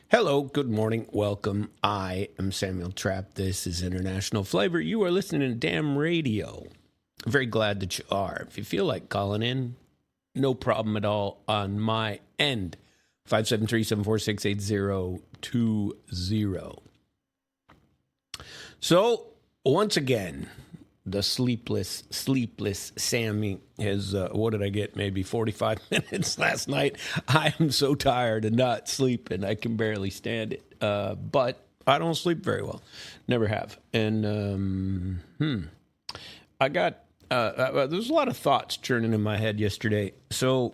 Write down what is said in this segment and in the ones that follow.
Hello, good morning, welcome. I am Samuel Trapp. This is International Flavor. You are listening to Damn Radio. Very glad that you are. If you feel like calling in, no problem at all on my end. 573-746-8020. So, once again, the sleepless Sammy has, what did I get? Maybe 45 minutes last night. I am so tired of not sleeping. I can barely stand it. But I don't sleep very well. Never have. And, I got, there's a lot of thoughts churning in my head yesterday. So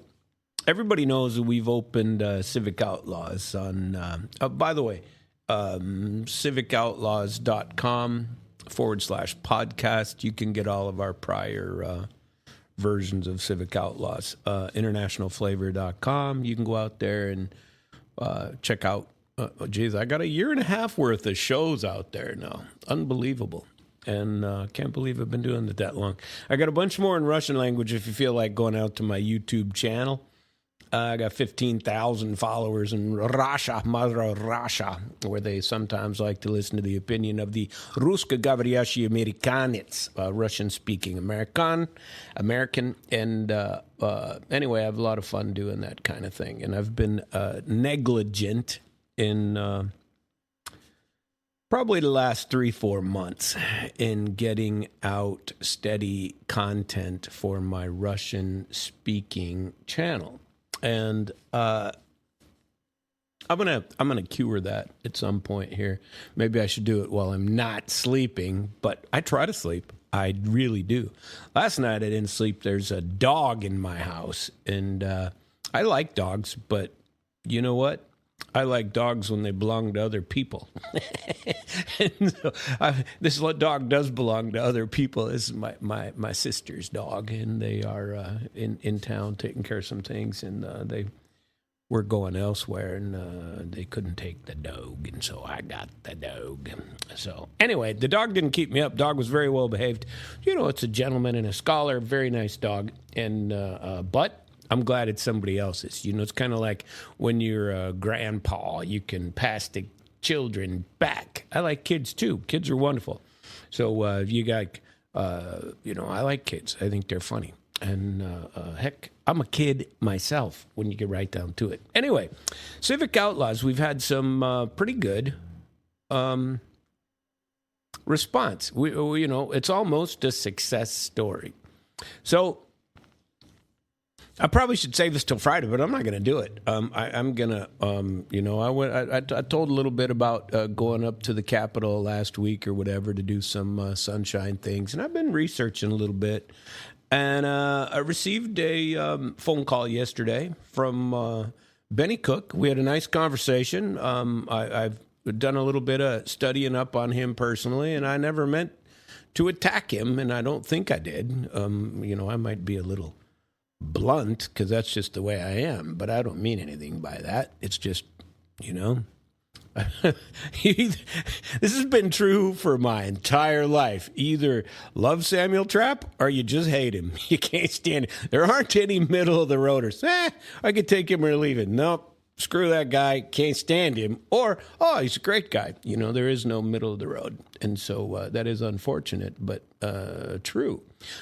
everybody knows that we've opened Civic Outlaws on, by the way, civicoutlaws.com/podcast. You can get all of our prior versions of Civic Outlaws. Internationalflavor.com. You can go out there and check out, I got a year and a half worth of shows out there now. Unbelievable. And can't believe I've been doing it that long. I got a bunch more in Russian language if you feel like going out to my YouTube channel. I got 15,000 followers in Russia, Mother Russia, where they sometimes like to listen to the opinion of the Rusko-говорящие Amerikanets, Russian-speaking American. And anyway, I have a lot of fun doing that kind of thing. And I've been negligent in probably the last 3-4 months in getting out steady content for my Russian-speaking channel. And I'm gonna cure that at some point here. Maybe I should do it while I'm not sleeping, but I try to sleep. I really do. Last night I didn't sleep. There's a dog in my house, and I like dogs, but you know what? I like dogs when they belong to other people. And so this dog does belong to other people. This is my sister's dog, and they are in town taking care of some things, and they were going elsewhere, and they couldn't take the dog, and so I got the dog. So anyway, the dog didn't keep me up. Dog was very well behaved. You know, it's a gentleman and a scholar, very nice dog, and but I'm glad it's somebody else's. You know, it's kind of like when you're a grandpa, you can pass the children back. I like kids, too. Kids are wonderful. So you got, I like kids. I think they're funny. And heck, I'm a kid myself when you get right down to it. Anyway, Civic Outlaws, we've had some pretty good response. We it's almost a success story. So I probably should save this till Friday, but I'm not going to do it. I'm going to, I told a little bit about going up to the Capitol last week or whatever to do some sunshine things, and I've been researching a little bit. And I received a phone call yesterday from Benny Cook. We had a nice conversation. I've done a little bit of studying up on him personally, and I never meant to attack him, and I don't think I did. I might be a little blunt because that's just the way I am, but I don't mean anything by that. It's just, this has been true for my entire life. Either love Samuel Trapp or you just hate him. You can't stand it. There aren't any middle of the roaders. I could take him or leave it. Nope. Screw that guy, can't stand him, or, oh, he's a great guy. There is no middle of the road. And so that is unfortunate, but true.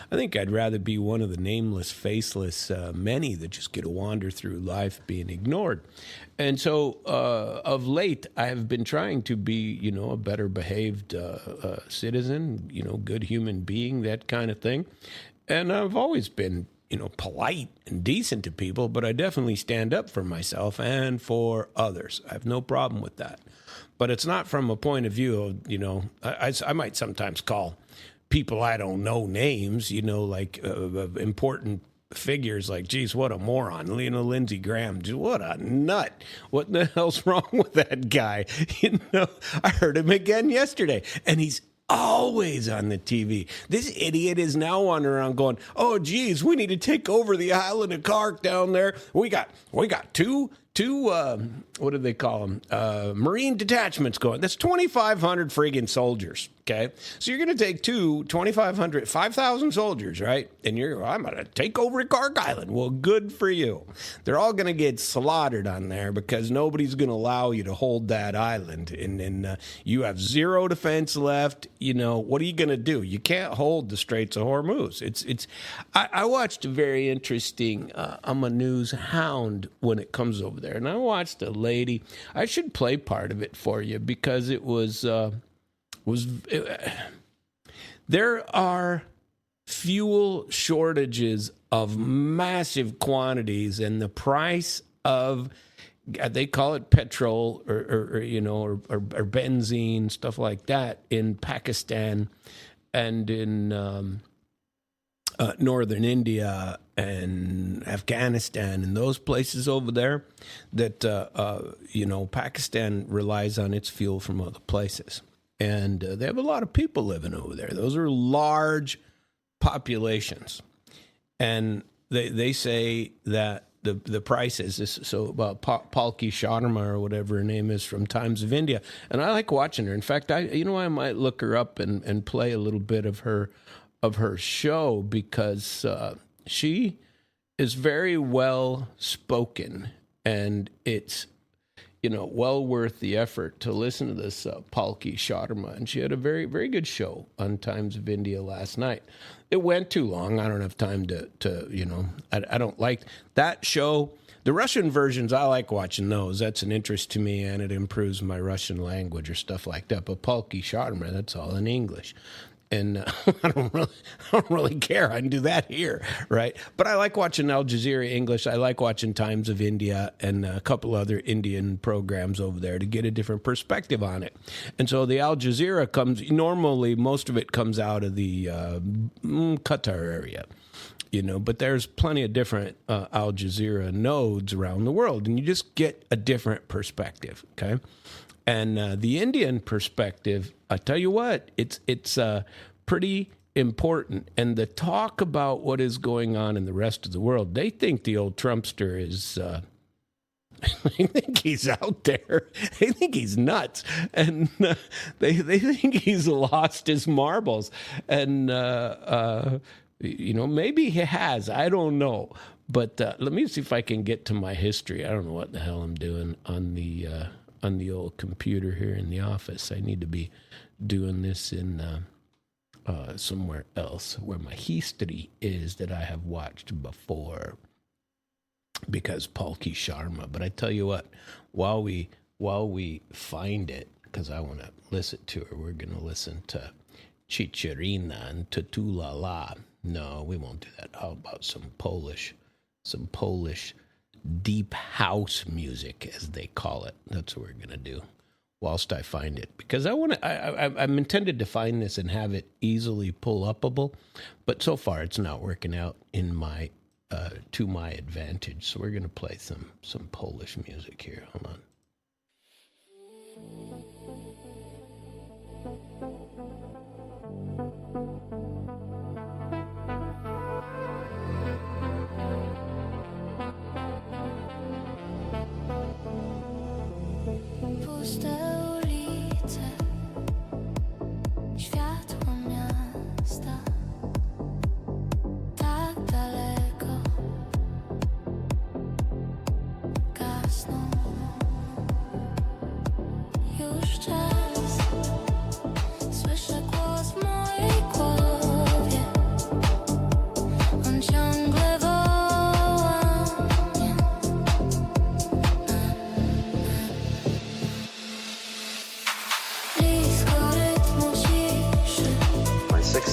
I think I'd rather be one of the nameless, faceless many that just get to wander through life being ignored. And so of late, I have been trying to be, a better behaved citizen, good human being, that kind of thing. And I've always been polite and decent to people, but I definitely stand up for myself and for others. I have no problem with that. But it's not from a point of view of, I might sometimes call people I don't know names, like important figures like, geez, what a moron. Lindsey Graham, what a nut. What the hell's wrong with that guy? I heard him again yesterday, and he's always on the TV. This idiot is now wandering around going, oh, geez, we need to take over the island of Kark down there. We got two two what do they call them? Marine detachments going. That's 2,500 friggin' soldiers. Okay, so you're going to take 2,500, 5,000 soldiers, right? And I'm going to take over Kark Island. Well, good for you. They're all going to get slaughtered on there because nobody's going to allow you to hold that island. And then you have zero defense left. What are you going to do? You can't hold the Straits of Hormuz. I watched a very interesting, I'm a news hound when it comes over there. And I watched a lady, I should play part of it for you because it was there are fuel shortages of massive quantities, and the price of, they call it petrol or benzene, stuff like that, in Pakistan and in northern India and Afghanistan and those places over there that Pakistan relies on its fuel from other places. And they have a lot of people living over there. Those are large populations. And they say that the prices, so about Palki Sharma or whatever her name is from Times of India. And I like watching her. In fact, I might look her up and play a little bit of her show because she is very well spoken, and it's well worth the effort to listen to this Palki Sharma. And she had a very, very good show on Times of India last night. It went too long. I don't have time to I don't like that show. The Russian versions, I like watching those. That's an interest to me, and it improves my Russian language or stuff like that. But Palki Sharma, that's all in English. And I don't really care. I can do that here, right? But I like watching Al Jazeera English. I like watching Times of India and a couple other Indian programs over there to get a different perspective on it. And so the Al Jazeera normally most of it comes out of the Qatar area, but there's plenty of different Al Jazeera nodes around the world, and you just get a different perspective, okay? And the Indian perspective, I tell you what, it's pretty important. And the talk about what is going on in the rest of the world, they think the old Trumpster is, they think he's out there. They think he's nuts. And they think he's lost his marbles. And, maybe he has. I don't know. But let me see if I can get to my history. I don't know what the hell I'm doing on the old computer here in the office. I need to be doing this in somewhere else where my history is that I have watched before, because Palki Sharma. But I tell you what, while we find it, because I want to listen to her, we're going to listen to Chicharina and Tutulala. No, we won't do that. How about some Polish deep house music, as they call it? That's what we're going to do whilst I find it, because I'm intended to find this and have it easily pull-upable, but so far it's not working out in to my advantage. So we're going to play some Polish music here. Hold on.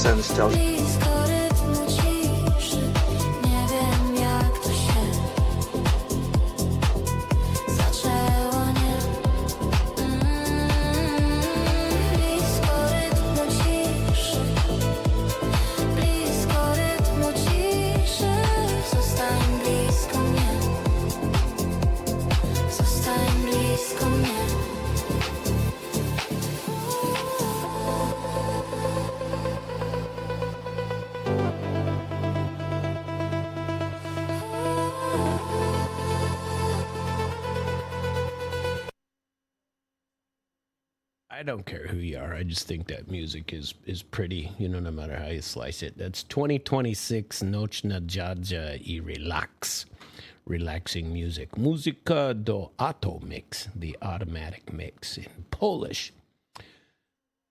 Sense tells I don't care who you are. I just think that music is pretty, no matter how you slice it. That's 2026 Noczna Jadja I Relax. Relaxing music. Muzyka do Automix, the automatic mix in Polish.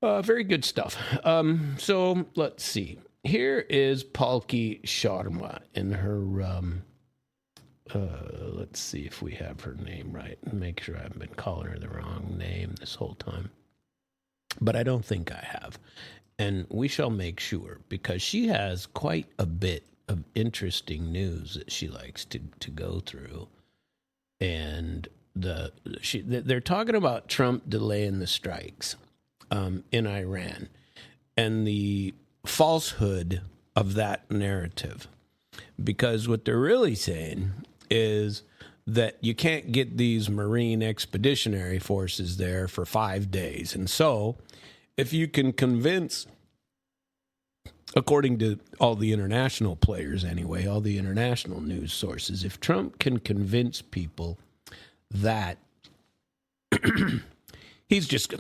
Very good stuff. So let's see. Here is Palki Sharma in her, let's see if we have her name right. Make sure I haven't been calling her the wrong name this whole time. But I don't think I have. And we shall make sure, because she has quite a bit of interesting news that she likes to go through. And they're talking about Trump delaying the strikes in Iran and the falsehood of that narrative. Because what they're really saying is that you can't get these Marine expeditionary forces there for 5 days. And so if you can convince, according to all the international players anyway, all the international news sources, if Trump can convince people that he's just,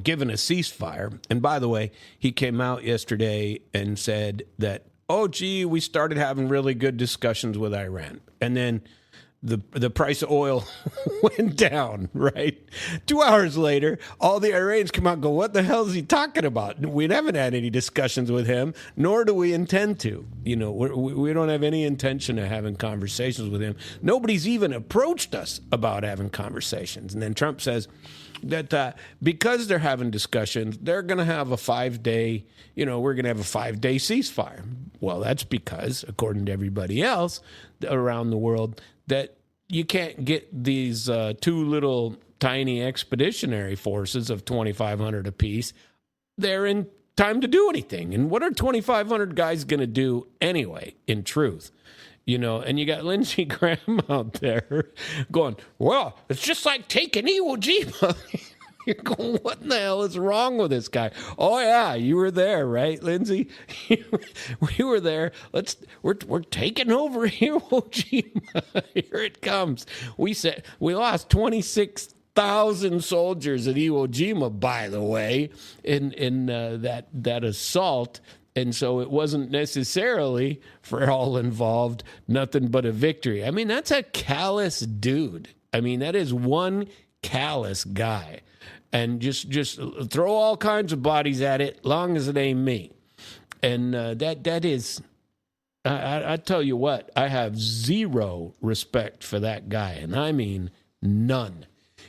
given a ceasefire. And by the way, he came out yesterday and said that, we started having really good discussions with Iran. And then the price of oil went down, right? 2 hours later, all the Iranians come out and go, what the hell is he talking about? We haven't had any discussions with him, nor do we intend to. We don't have any intention of having conversations with him. Nobody's even approached us about having conversations. And then Trump says that because they're having discussions, they're going to have a 5-day, we're going to have a 5-day ceasefire. Well, that's because, according to everybody else around the world, that you can't get these two little tiny expeditionary forces of 2,500 apiece there in time to do anything. And what are 2,500 guys going to do anyway, in truth? And you got Lindsey Graham out there going, well, it's just like taking Iwo Jima. You're going, what in the hell is wrong with this guy? Oh, yeah, you were there, right, Lindsey? We were there. We're taking over Iwo Jima. Here it comes. We lost 26,000 soldiers at Iwo Jima, by the way, in that assault. And so it wasn't necessarily, for all involved, nothing but a victory. I mean, that's a callous dude. I mean, that is one callous guy. And just throw all kinds of bodies at it, long as it ain't me. And that is, I tell you what, I have zero respect for that guy. And I mean none.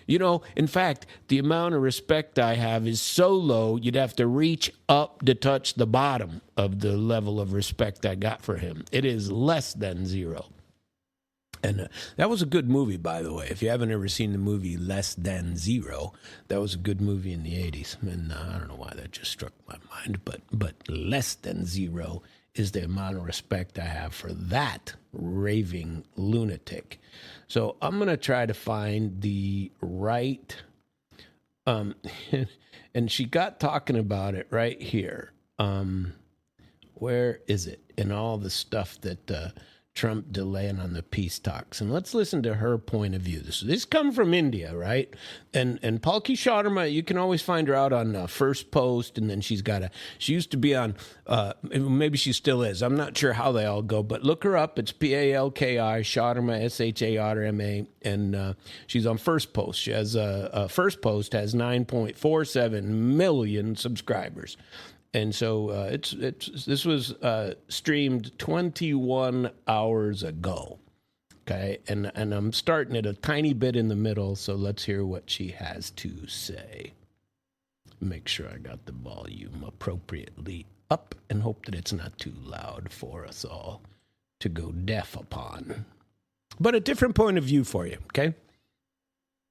In fact, the amount of respect I have is so low, you'd have to reach up to touch the bottom of the level of respect I got for him. It is less than zero. And that was a good movie, by the way. If you haven't ever seen the movie Less Than Zero, that was a good movie in the 80s. And I don't know why that just struck my mind, but Less Than Zero is the amount of respect I have for that raving lunatic. So I'm going to try to find the right, and she got talking about it right here. Where is it? In all the stuff that Trump delaying on the peace talks. And let's listen to her point of view. This come from India, right? And Palki Sharma, you can always find her out on First Post, and then she used to be on, maybe she still is. I'm not sure how they all go, but look her up. It's Palki Sharma, Sharma, and she's on First Post. She has First Post has 9.47 million subscribers. And so this was streamed 21 hours ago, okay? And I'm starting at a tiny bit in the middle, so let's hear what she has to say. Make sure I got the volume appropriately up and hope that it's not too loud for us all to go deaf upon. But a different point of view for you, okay? The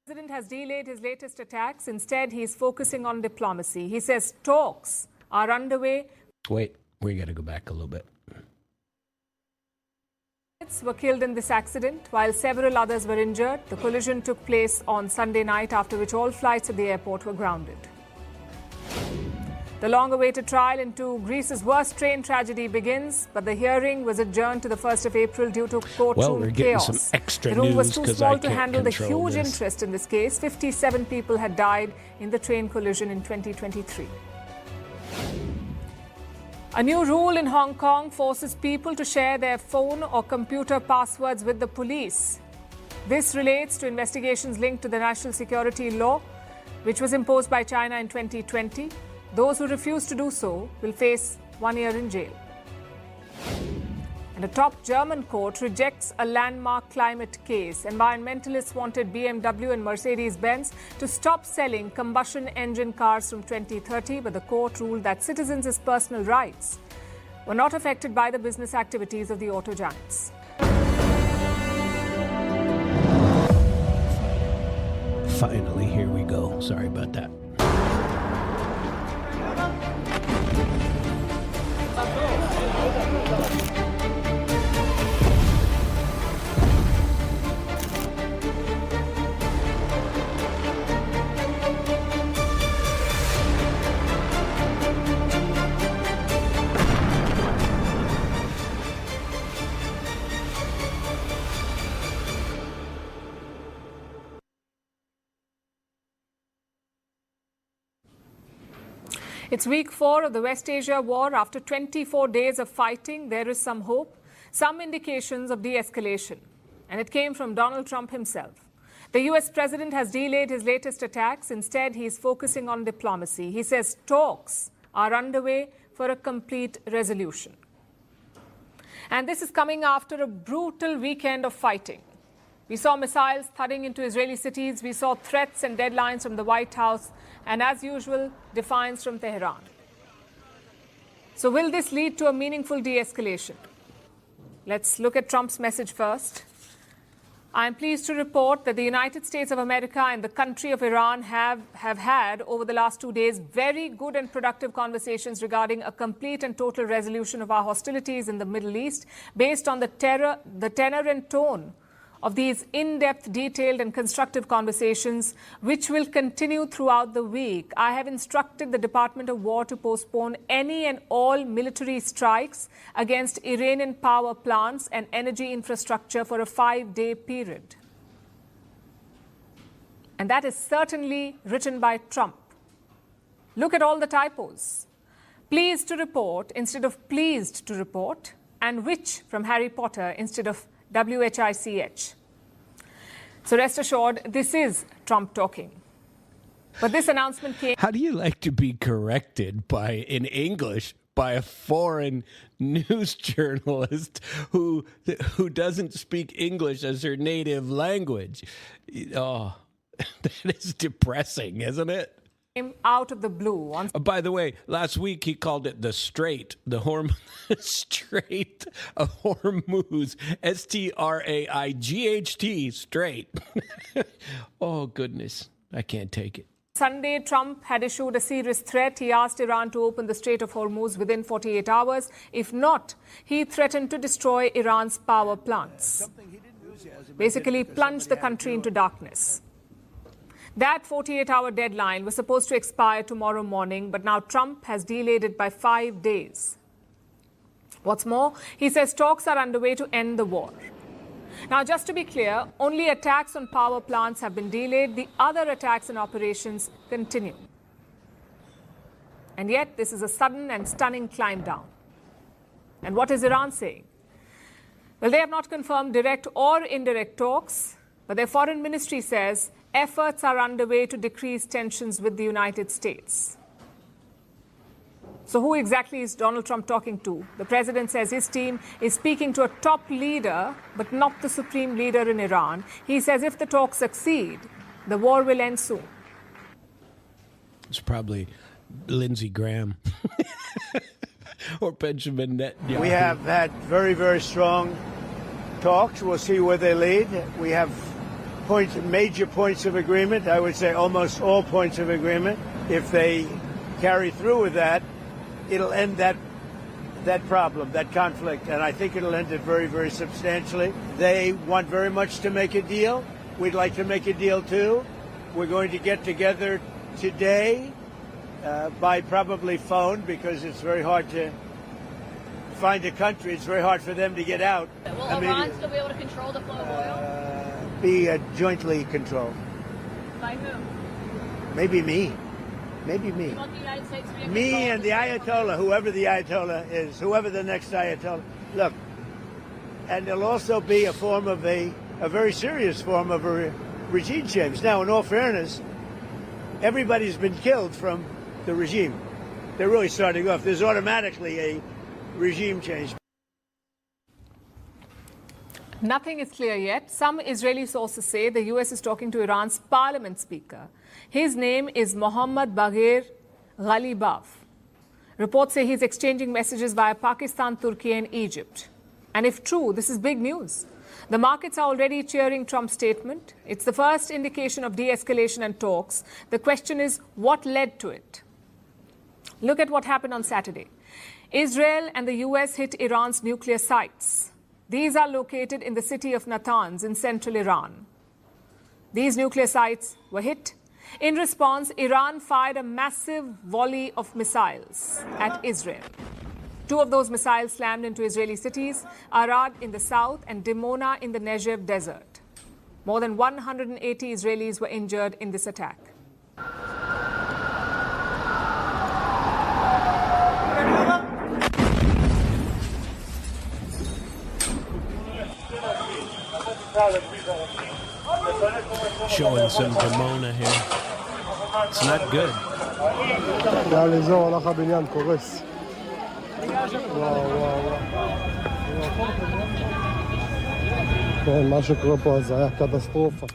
president has delayed his latest attacks. Instead, he's focusing on diplomacy. He says talks are underway. Wait, we got to go back a little bit. Were killed in this accident, while several others were injured. The collision took place on Sunday night, after which all flights at the airport were grounded. The long-awaited trial into Greece's worst train tragedy begins, but the hearing was adjourned to the 1st of April due to courtroom chaos. Some extra the room was news too 'cause small I to can't handle the control huge this. interest in this case. 57 people had died in the train collision in 2023. A new rule in Hong Kong forces people to share their phone or computer passwords with the police. This relates to investigations linked to the national security law, which was imposed by China in 2020. Those who refuse to do so will face 1 year in jail. And a top German court rejects a landmark climate case. Environmentalists wanted BMW and Mercedes-Benz to stop selling combustion engine cars from 2030, but the court ruled that citizens' personal rights were not affected by the business activities of the auto giants. Finally, here we go. Sorry about that. It's week 4 of the West Asia war. After 24 days of fighting, there is some hope, some indications of de-escalation. And it came from Donald Trump himself. The US president has delayed his latest attacks. Instead, he is focusing on diplomacy. He says talks are underway for a complete resolution. And this is coming after a brutal weekend of fighting. We saw missiles thudding into Israeli cities. We saw threats and deadlines from the White House. And as usual, defiance from Tehran. So will this lead to a meaningful de-escalation? Let's look at Trump's message first. I am pleased to report that the United States of America and the country of Iran have had, over the last 2 days, very good and productive conversations regarding a complete and total resolution of our hostilities in the Middle East, based on the tenor and tone of these in-depth, detailed and constructive conversations, which will continue throughout the week. I have instructed the Department of War to postpone any and all military strikes against Iranian power plants and energy infrastructure for a 5-day period. And that is certainly written by Trump. Look at all the typos. Pleased to report instead of pleased to report, and which from Harry Potter instead of WHICH. So rest assured, this is Trump talking. But this announcement came... How do you like to be corrected in English by a foreign news journalist who doesn't speak English as her native language? Oh, that is depressing, isn't it? Out of the blue. By the way, last week he called it the Strait, Strait of Hormuz, STRAIGHT, Strait. Oh, goodness. I can't take it. Sunday, Trump had issued a serious threat. He asked Iran to open the Strait of Hormuz within 48 hours. If not, he threatened to destroy Iran's power plants. Basically, plunge the country into darkness. That 48-hour deadline was supposed to expire tomorrow morning, but now Trump has delayed it by 5 days. What's more, he says talks are underway to end the war. Now, just to be clear, only attacks on power plants have been delayed. The other attacks and operations continue. And yet, this is a sudden and stunning climb down. And what is Iran saying? Well, they have not confirmed direct or indirect talks, but their foreign ministry says efforts are underway to decrease tensions with the United States. So who exactly is Donald Trump talking to? The president says his team is speaking to a top leader, but not the supreme leader in Iran. He says if the talks succeed, the war will end soon. It's probably Lindsey Graham or Benjamin Netanyahu. We have had very, very strong talks. We'll see where they lead. We have major points of agreement. I would say almost all points of agreement. If they carry through with that, it'll end that problem, that conflict, and I think it'll end it very, very substantially. They want very much to make a deal. We'd like to make a deal too. We're going to get together today by probably phone, because it's very hard to find a country. It's very hard for them to get out. Will Iran still be able to control the flow of oil? Be jointly controlled. By who? Maybe me. Maybe me. You want the United States to be in Me control and of the state Ayatollah, whoever the Ayatollah is, whoever the next Ayatollah. Look, and there'll also be a form of a very serious form of a regime change. Now, in all fairness, everybody's been killed from the regime. They're really starting off. There's automatically a regime change. Nothing is clear yet. Some Israeli sources say the U.S. is talking to Iran's parliament speaker. His name is Mohammad Baghir Ghalibaf. Reports say he's exchanging messages via Pakistan, Turkey, and Egypt. And if true, this is big news. The markets are already cheering Trump's statement. It's the first indication of de-escalation and talks. The question is, what led to it? Look at what happened on Saturday. Israel and the U.S. hit Iran's nuclear sites. These are located in the city of Natanz in central Iran. These nuclear sites were hit. In response, Iran fired a massive volley of missiles at Israel. 2 of those missiles slammed into Israeli cities, Arad in the south and Dimona in the Negev desert. More than 180 Israelis were injured in this attack. Showing some Dimona here. It's not good.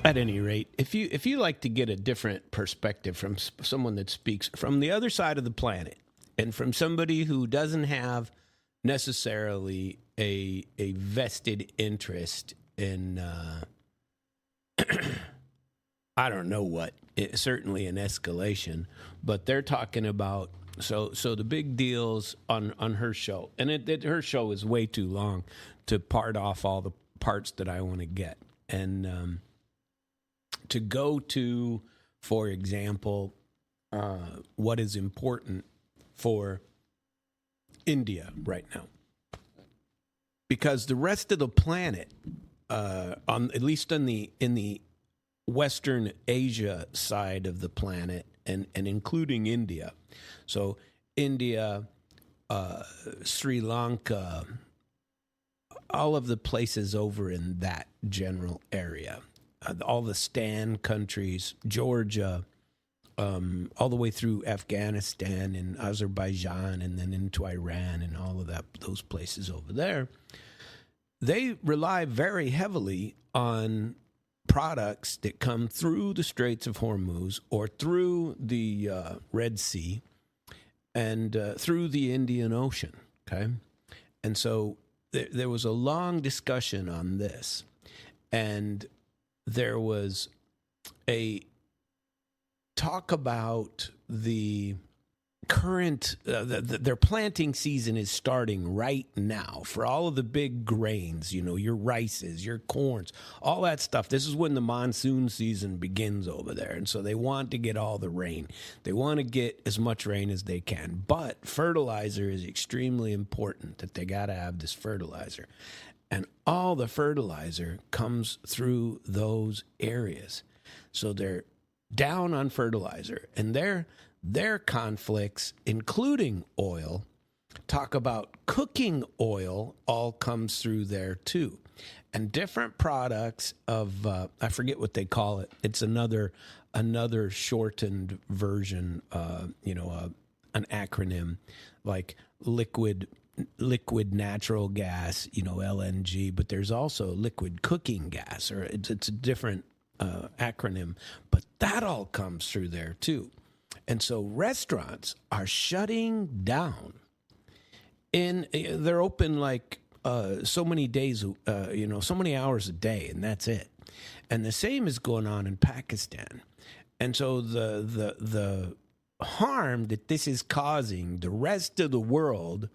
At any rate, if you like to get a different perspective from someone that speaks from the other side of the planet, and from somebody who doesn't have necessarily a vested interest in I don't know what, certainly an escalation, but they're talking about, so the big deals on her show, and her show is way too long to part off all the parts that I want to get. And to go to, for example, what is important for India right now. Because the rest of the planet, at least in the Western Asia side of the planet, and including India. So India, Sri Lanka, all of the places over in that general area, all the Stan countries, Georgia, all the way through Afghanistan and Azerbaijan, and then into Iran and all of those places over there, they rely very heavily on products that come through the Straits of Hormuz or through the Red Sea and through the Indian Ocean, okay? And so there was a long discussion on this, and there was a talk about the current, their planting season is starting right now for all of the big grains, your rices, your corns, all that stuff. This is when the monsoon season begins over there. And so they want to get all the rain. They want to get as much rain as they can. But fertilizer is extremely important, that they got to have this fertilizer. And all the fertilizer comes through those areas. So they're down on fertilizer, and their conflicts, including oil, talk about cooking oil, all comes through there too. And different products of, I forget what they call it. It's another shortened version, an acronym like liquid natural gas, LNG, but there's also liquid cooking gas, or it's a different acronym, but that all comes through there too. And so restaurants are shutting down. They're open like so many days, so many hours a day, and that's it. And the same is going on in Pakistan. And so the harm that this is causing the rest of the world,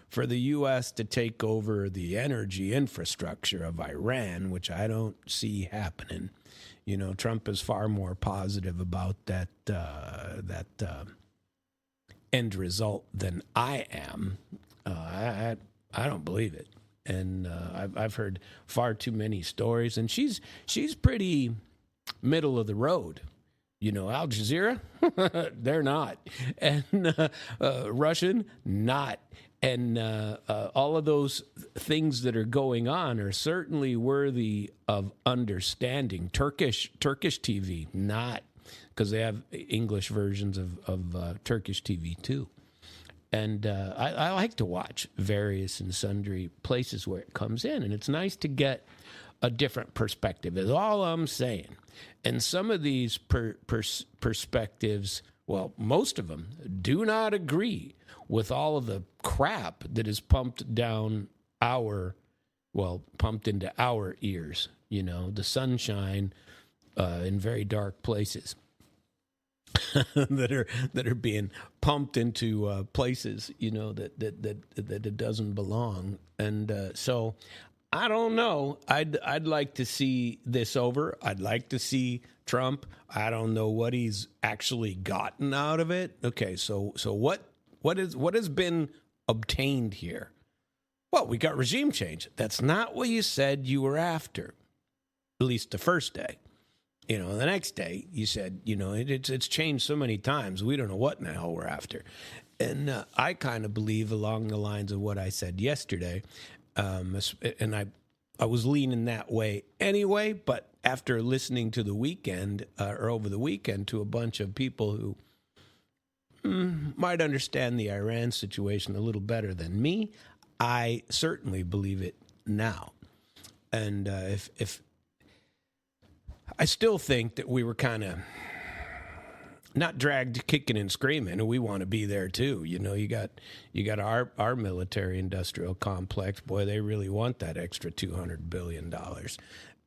for the U.S. to take over the energy infrastructure of Iran, which I don't see happening. Trump is far more positive about that end result than I am, I don't believe it. And I've heard far too many stories, and she's pretty middle of the road. You know, Al Jazeera, they're not, and Russian, not, and all of those things that are going on are certainly worthy of understanding. Turkish TV, not, because they have English versions of Turkish TV too. And I like to watch various and sundry places where it comes in, and it's nice to get a different perspective, is all I'm saying. And some of these perspectives, well, most of them do not agree with all of the crap that is pumped into our ears, you know, the sunshine in very dark places. that are being pumped into places, you know, that it doesn't belong, and so I don't know. I'd like to see this over. I'd like to see Trump. I don't know what he's actually gotten out of it. Okay, so what has been obtained here? Well, we got regime change. That's not what you said you were after, at least the first day. You know, the next day you said, you know, it's changed so many times. We don't know what in the hell we're after. And I kind of believe along the lines of what I said yesterday. And I was leaning that way anyway. But after listening to the weekend or over the weekend to a bunch of people who might understand the Iran situation a little better than me, I certainly believe it now. And if I still think that we were kind of not dragged kicking and screaming, and we want to be there too. You know, you got our military industrial complex. Boy, they really want that extra $200 billion,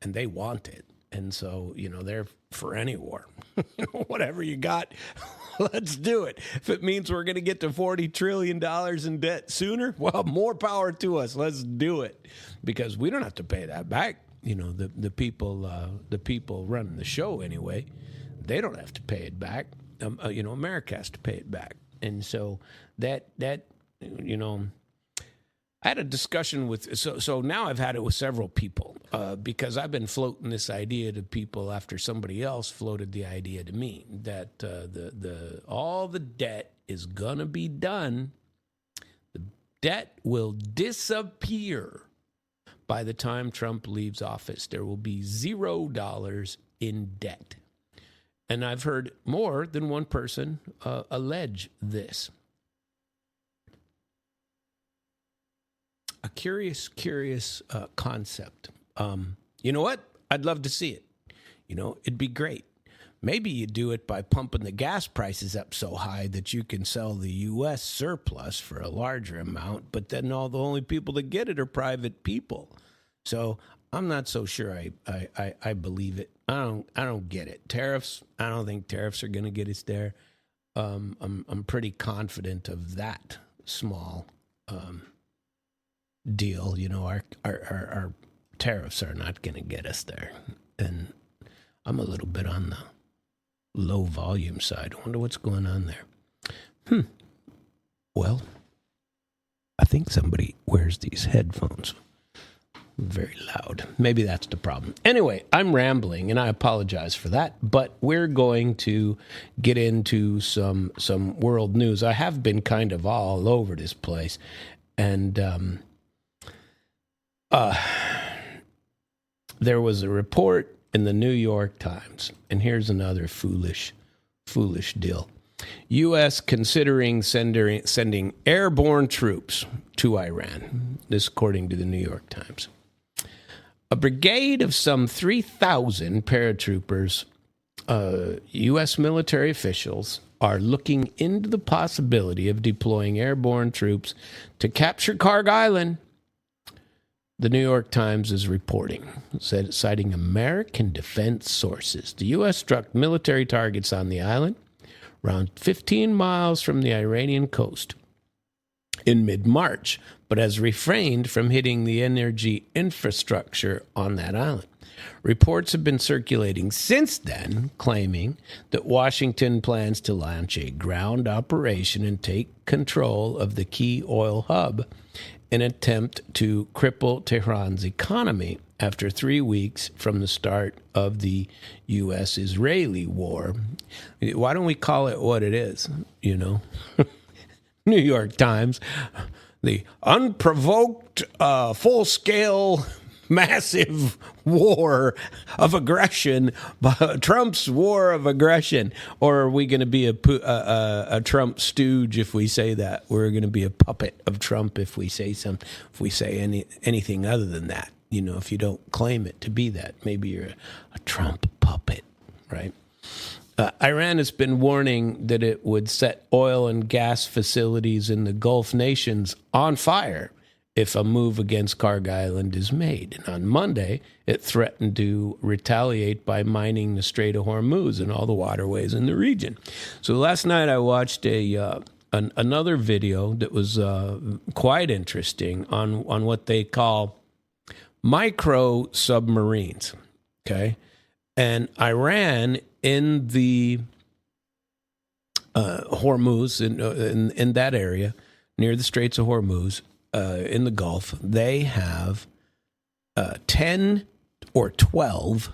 and they want it. And so, you know, they're for any war. Whatever you got, let's do it. If it means we're going to get to $40 trillion in debt sooner, well, more power to us. Let's do it, because we don't have to pay that back. You know, the people running the show anyway, they don't have to pay it back. You know, America has to pay it back. And so that you know, I had a discussion with so now I've had it with several people because I've been floating this idea to people after somebody else floated the idea to me that all the debt is gonna be done. The debt will disappear. By the time Trump leaves office, there will be $0 in debt. And I've heard more than one person allege this. A curious concept. You know what? I'd love to see it. You know, it'd be great. Maybe you do it by pumping the gas prices up so high that you can sell the U.S. surplus for a larger amount, but then the only people that get it are private people. So I'm not so sure I believe it. I don't get it. Tariffs, I don't think tariffs are going to get us there. I'm pretty confident of that small deal. You know, our tariffs are not going to get us there, and I'm a little bit on the low volume side. I wonder what's going on there. Well, I think somebody wears these headphones very loud. Maybe that's the problem. Anyway, I'm rambling, and I apologize for that, but we're going to get into some world news. I have been kind of all over this place, and there was a report in the New York Times, and here's another foolish deal. U.S. considering sending airborne troops to Iran. This according to the New York Times. A brigade of some 3,000 paratroopers, U.S. military officials, are looking into the possibility of deploying airborne troops to capture Kharg Island. The New York Times is reporting, citing American defense sources. The U.S. struck military targets on the island, around 15 miles from the Iranian coast, in mid-March, but has refrained from hitting the energy infrastructure on that island. Reports have been circulating since then, claiming that Washington plans to launch a ground operation and take control of the key oil hub in an attempt to cripple Tehran's economy after 3 weeks from the start of the U.S.-Israeli war. Why don't we call it what it is, you know? New York Times, the unprovoked, full-scale, massive war of aggression, Trump's war of aggression. Or are we going to be a Trump stooge if we say that? We're going to be a puppet of Trump if we say anything other than that. You know, if you don't claim it to be that, maybe you're a Trump puppet, right? Iran has been warning that it would set oil and gas facilities in the Gulf nations on fire if a move against Kharg Island is made. And on Monday, it threatened to retaliate by mining the Strait of Hormuz and all the waterways in the region. So last night I watched another video that was quite interesting on what they call micro submarines. Okay, and Iran in the Hormuz in that area near the Straits of Hormuz. In the Gulf, they have 10 or 12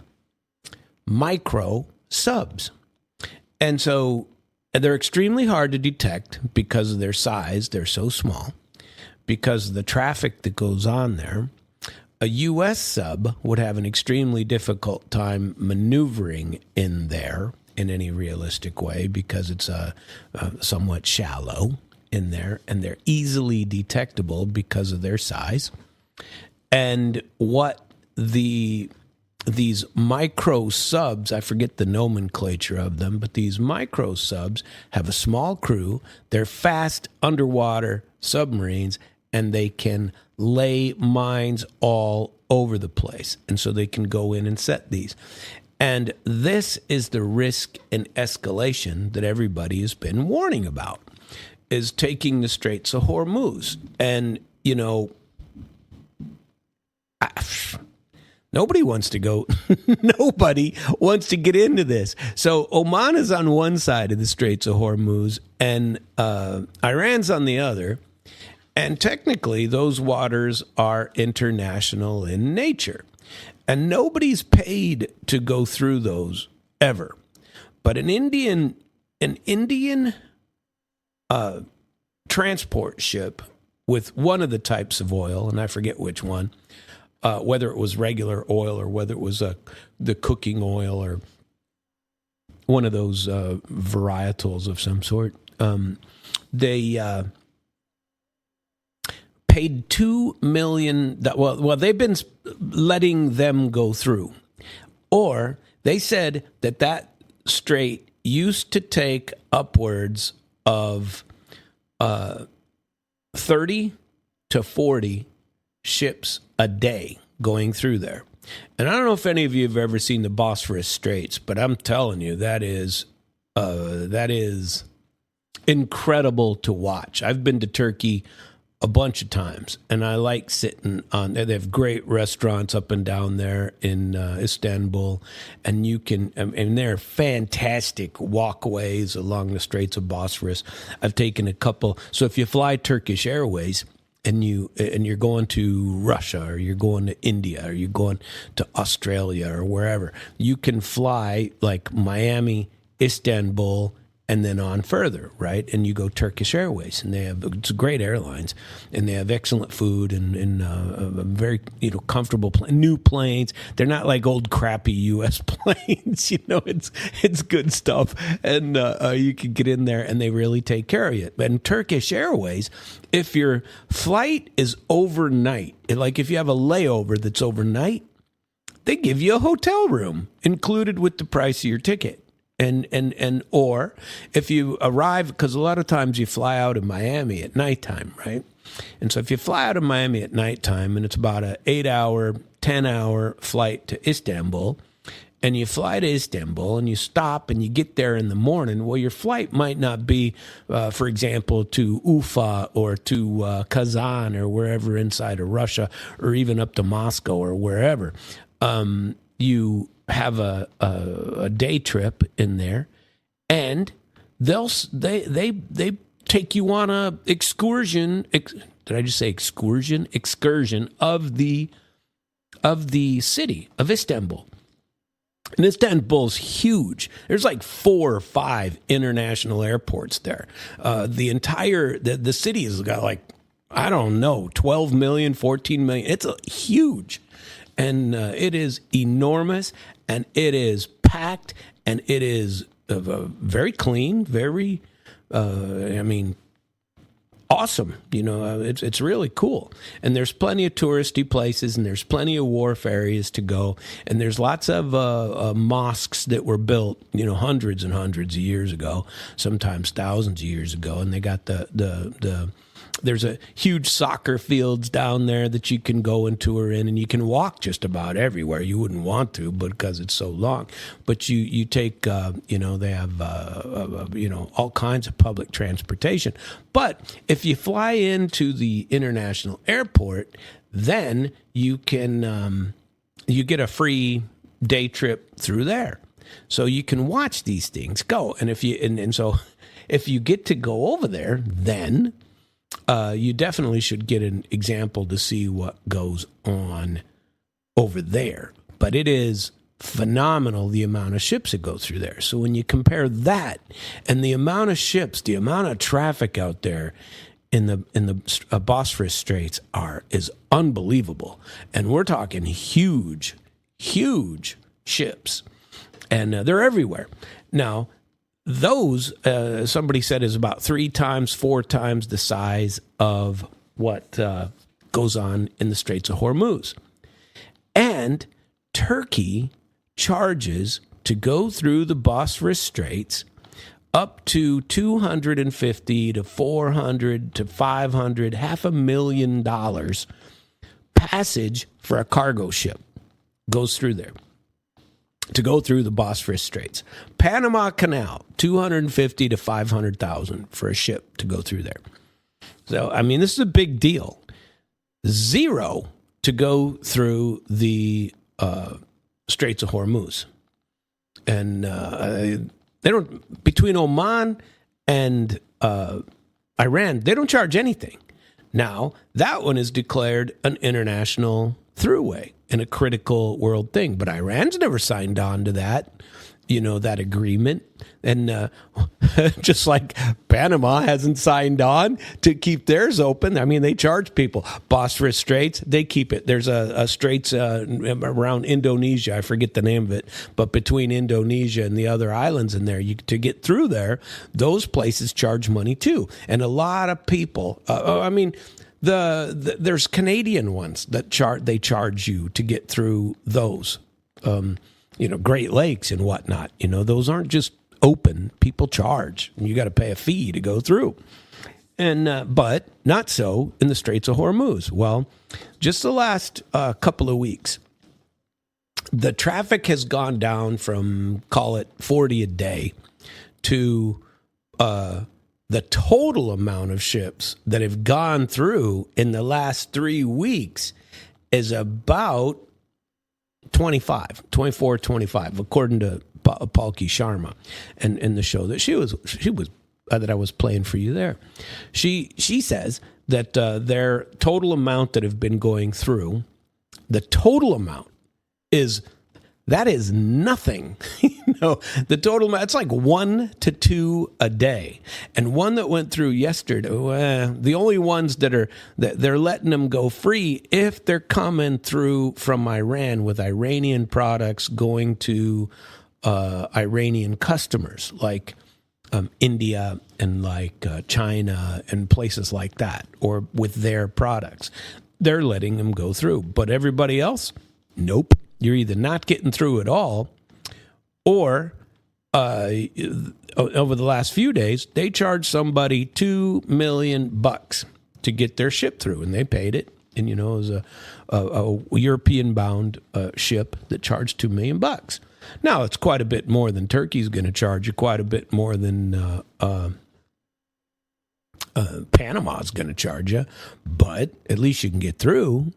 micro subs. And so they're extremely hard to detect because of their size. They're so small. Because of the traffic that goes on there, a U.S. sub would have an extremely difficult time maneuvering in there in any realistic way because it's somewhat shallow in there, and they're easily detectable because of their size. And what these micro subs, I forget the nomenclature of them, but these micro subs have a small crew. They're fast underwater submarines, and they can lay mines all over the place. And so they can go in and set these. And this is the risk and escalation that everybody has been warning about, is taking the Straits of Hormuz. And, you know, nobody wants to go, nobody wants to get into this. So Oman is on one side of the Straits of Hormuz, and Iran's on the other. And technically, those waters are international in nature. And nobody's paid to go through those ever. But an Indian transport ship with one of the types of oil, and I forget which one, whether it was regular oil or whether it was the cooking oil or one of those varietals of some sort, they paid $2 million. Well, they've been letting them go through, or they said that strait used to take upwards of 30 to 40 ships a day going through there. And I don't know if any of you have ever seen the Bosphorus Straits, but I'm telling you, that is incredible to watch. I've been to Turkey a bunch of times, and I like sitting on there. They have great restaurants up and down there in Istanbul, and there are fantastic walkways along the Straits of Bosphorus. I've taken a couple. So if you fly Turkish Airways and you're going to Russia, or you're going to India, or you're going to Australia, or wherever, you can fly like Miami, Istanbul, and then on further, right? And you go Turkish Airways, and it's great airlines, and they have excellent food and very comfortable new planes. They're not like old crappy U.S. planes, It's good stuff, and you can get in there, and they really take care of you. And Turkish Airways, if your flight is overnight, like if you have a layover that's overnight, they give you a hotel room included with the price of your ticket. Or if you arrive, because a lot of times you fly out of Miami at nighttime, right? And so if you fly out of Miami at nighttime, and it's about an 8-hour, 10-hour flight to Istanbul, and you fly to Istanbul and you stop and you get there in the morning, well, your flight might not be, for example, to Ufa or to Kazan or wherever inside of Russia, or even up to Moscow or wherever. You have a day trip in there, and they take you on a excursion. Did I just say excursion? Excursion of the city of Istanbul. And Istanbul's huge. There's like 4 or 5 international airports there. The city has got like, I don't know, 12 million, 14 million. It's huge. And it is enormous, and it is packed, and it is very clean, very, awesome. It's really cool. And there's plenty of touristy places, and there's plenty of wharf areas to go. And there's lots of mosques that were built, hundreds and hundreds of years ago, sometimes thousands of years ago. And they got there's a huge soccer fields down there that you can go and tour in, and you can walk just about everywhere. You wouldn't want to, but because it's so long. But you take, they have, all kinds of public transportation. But if you fly into the international airport, then you can, you get a free day trip through there. So you can watch these things go. And so if you get to go over there, then you definitely should get an example to see what goes on over there. But it is phenomenal, the amount of ships that go through there. So when you compare that and the amount of ships, the amount of traffic out there in the Bosphorus Straits is unbelievable. And we're talking huge, huge ships. And they're everywhere. Now, those, somebody said, is about 3 times, 4 times the size of what goes on in the Straits of Hormuz. And Turkey charges to go through the Bosphorus Straits up to $250 to $400 to $500, $500,000 passage for a cargo ship goes through there. To go through the Bosphorus Straits. Panama Canal, $250,000 to $500,000 for a ship to go through there. So, this is a big deal. 0 to go through the Straits of Hormuz. And they don't, between Oman and Iran, they don't charge anything. Now, that one is declared an international throughway and a critical world thing. But Iran's never signed on to that, that agreement. And just like Panama hasn't signed on to keep theirs open. They charge people. Bosphorus Straits, they keep it. There's a straits around Indonesia. I forget the name of it. But between Indonesia and the other islands in there, to get through there, those places charge money too. And a lot of people, there's Canadian ones that they charge you to get through those, Great Lakes and whatnot. Those aren't just open. People charge, and you got to pay a fee to go through. And but not so in the Straits of Hormuz. Well, just the last couple of weeks, the traffic has gone down from, call it 40 a day, to the total amount of ships that have gone through in the last 3 weeks is about 24, 25, according to Palki Sharma and the show that she was that I was playing for you there. She says that their total amount that have been going through, the total amount is nothing. The total amount, it's like 1 to 2 a day. And one that went through yesterday, the only ones that they're letting them go free if they're coming through from Iran with Iranian products going to Iranian customers like India and like China and places like that, or with their products. They're letting them go through. But everybody else, nope. You're either not getting through at all, or over the last few days, they charged somebody $2 million to get their ship through, and they paid it. And it was a European-bound ship that charged $2 million. Now, it's quite a bit more than Turkey's going to charge you, quite a bit more than Panama's going to charge you, but at least you can get through.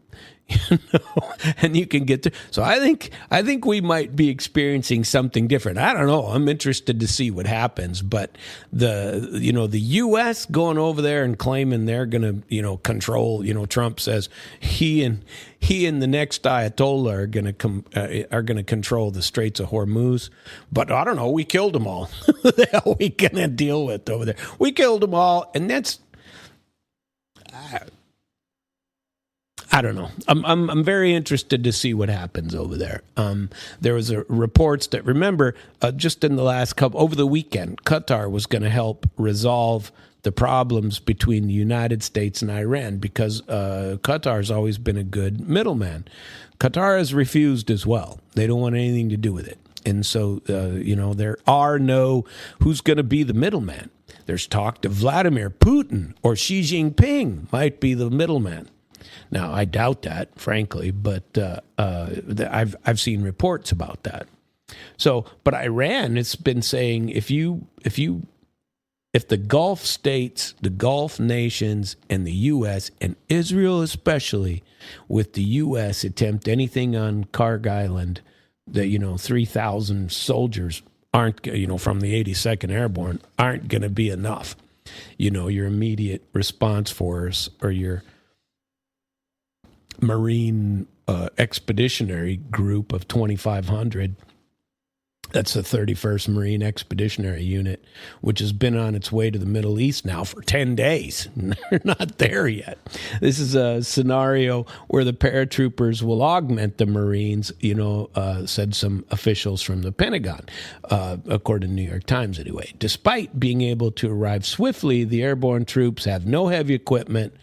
And you can get through. So I think we might be experiencing something different. I don't know. I'm interested to see what happens. But the U.S. going over there and claiming they're going to control. Trump says he and the next Ayatollah are going to control the Straits of Hormuz. But I don't know. We killed them all. What the hell are we going to deal with over there? We killed them all, and that's. I don't know. I'm very interested to see what happens over there. There was reports that, remember, just in the last over the weekend, Qatar was going to help resolve the problems between the United States and Iran because Qatar's always been a good middleman. Qatar has refused as well. They don't want anything to do with it. And so, there are no who's going to be the middleman. There's talk that Vladimir Putin or Xi Jinping might be the middleman. Now, I doubt that, frankly, but I've seen reports about that. So, but Iran has been saying if the Gulf states, the Gulf nations, and the U.S. and Israel especially, with the U.S. attempt anything on Karg Island, that 3,000 soldiers aren't from the 82nd Airborne aren't going to be enough. Your immediate response force or your Marine expeditionary group of 2,500. That's the 31st Marine Expeditionary Unit, which has been on its way to the Middle East now for 10 days. They're not there yet. This is a scenario where the paratroopers will augment the Marines, said some officials from the Pentagon, according to New York Times anyway. Despite being able to arrive swiftly, the airborne troops have no heavy equipment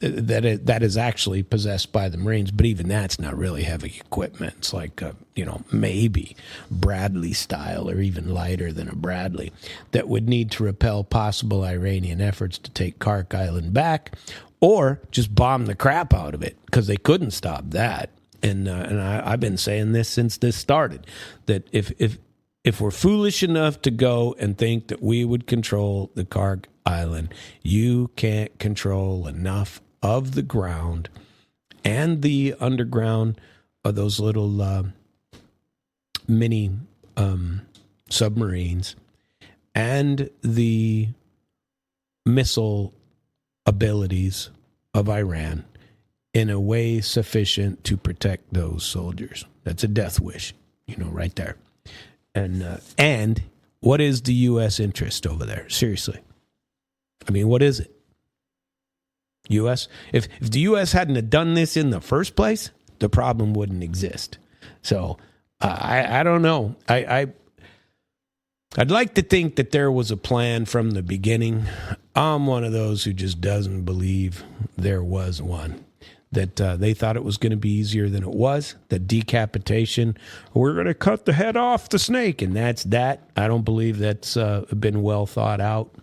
that is actually possessed by the Marines, but even that's not really heavy equipment. It's like, maybe Bradley style or even lighter than a Bradley that would need to repel possible Iranian efforts to take Kark Island back or just bomb the crap out of it because they couldn't stop that. And I've been saying this since this started, that if we're foolish enough to go and think that we would control the Kark Island, you can't control enough of the ground and the underground of those little mini submarines and the missile abilities of Iran in a way sufficient to protect those soldiers. That's a death wish, right there. And what is the U.S. interest over there? Seriously. I mean, what is it? U.S.? If the U.S. hadn't have done this in the first place, the problem wouldn't exist. So I don't know. I'd like to think that there was a plan from the beginning. I'm one of those who just doesn't believe there was one. That they thought it was going to be easier than it was. That decapitation, we're going to cut the head off the snake, and that's that. I don't believe that's been well thought out.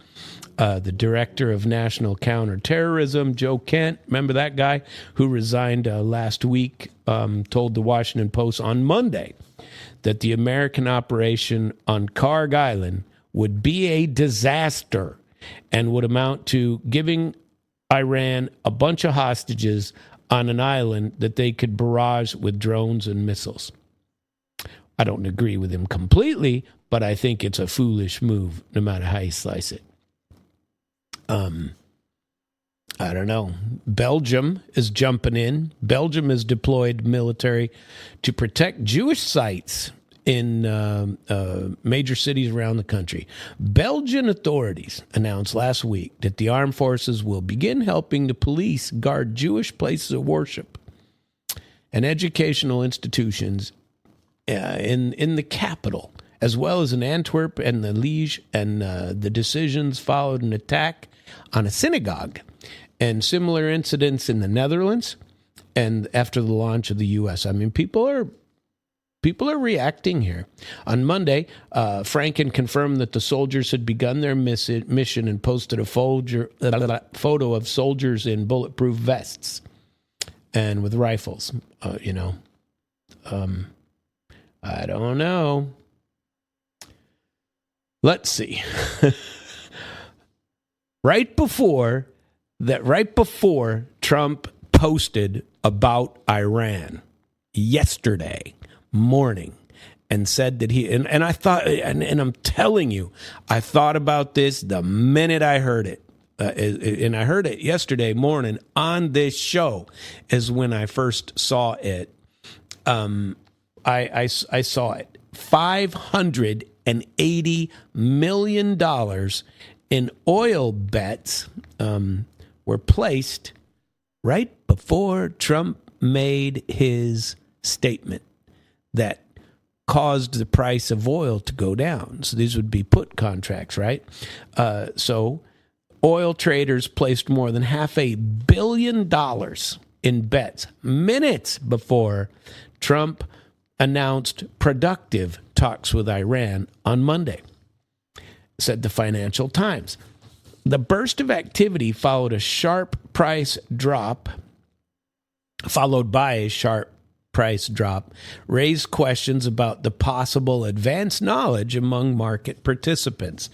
The director of national counterterrorism, Joe Kent, remember that guy who resigned last week, told the Washington Post on Monday that the American operation on Karg Island would be a disaster and would amount to giving Iran a bunch of hostages on an island that they could barrage with drones and missiles. I don't agree with him completely, but I think it's a foolish move, no matter how you slice it. I don't know. Belgium is jumping in. Belgium has deployed military to protect Jewish sites in major cities around the country. Belgian authorities announced last week that the armed forces will begin helping the police guard Jewish places of worship and educational institutions in the capital, as well as in Antwerp and the Liège. And the decisions followed an attack on a synagogue and similar incidents in the Netherlands and after the launch of the U.S. I mean, people are reacting here. On Monday, Franken confirmed that the soldiers had begun their mission and posted a photo of soldiers in bulletproof vests and with rifles. I don't know. Let's see. Right before Trump posted about Iran yesterday morning and said that and I thought, and I'm telling you, I thought about this the minute I heard it. And I heard it yesterday morning on this show is when I first saw it. I saw it. $580 million in oil bets were placed right before Trump made his statement that caused the price of oil to go down. So these would be put contracts, right? So oil traders placed more than $500 million in bets minutes before Trump announced productive talks with Iran on Monday, said the Financial Times. The burst of activity followed by a sharp price drop, raised questions about the possible advanced knowledge among market participants.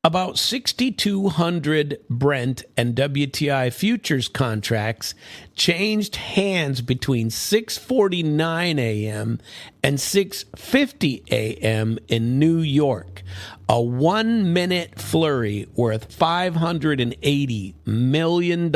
About 6,200 Brent and WTI futures contracts changed hands between 6:49 a.m. and 6:50 a.m. in New York. A 1-minute flurry worth $580 million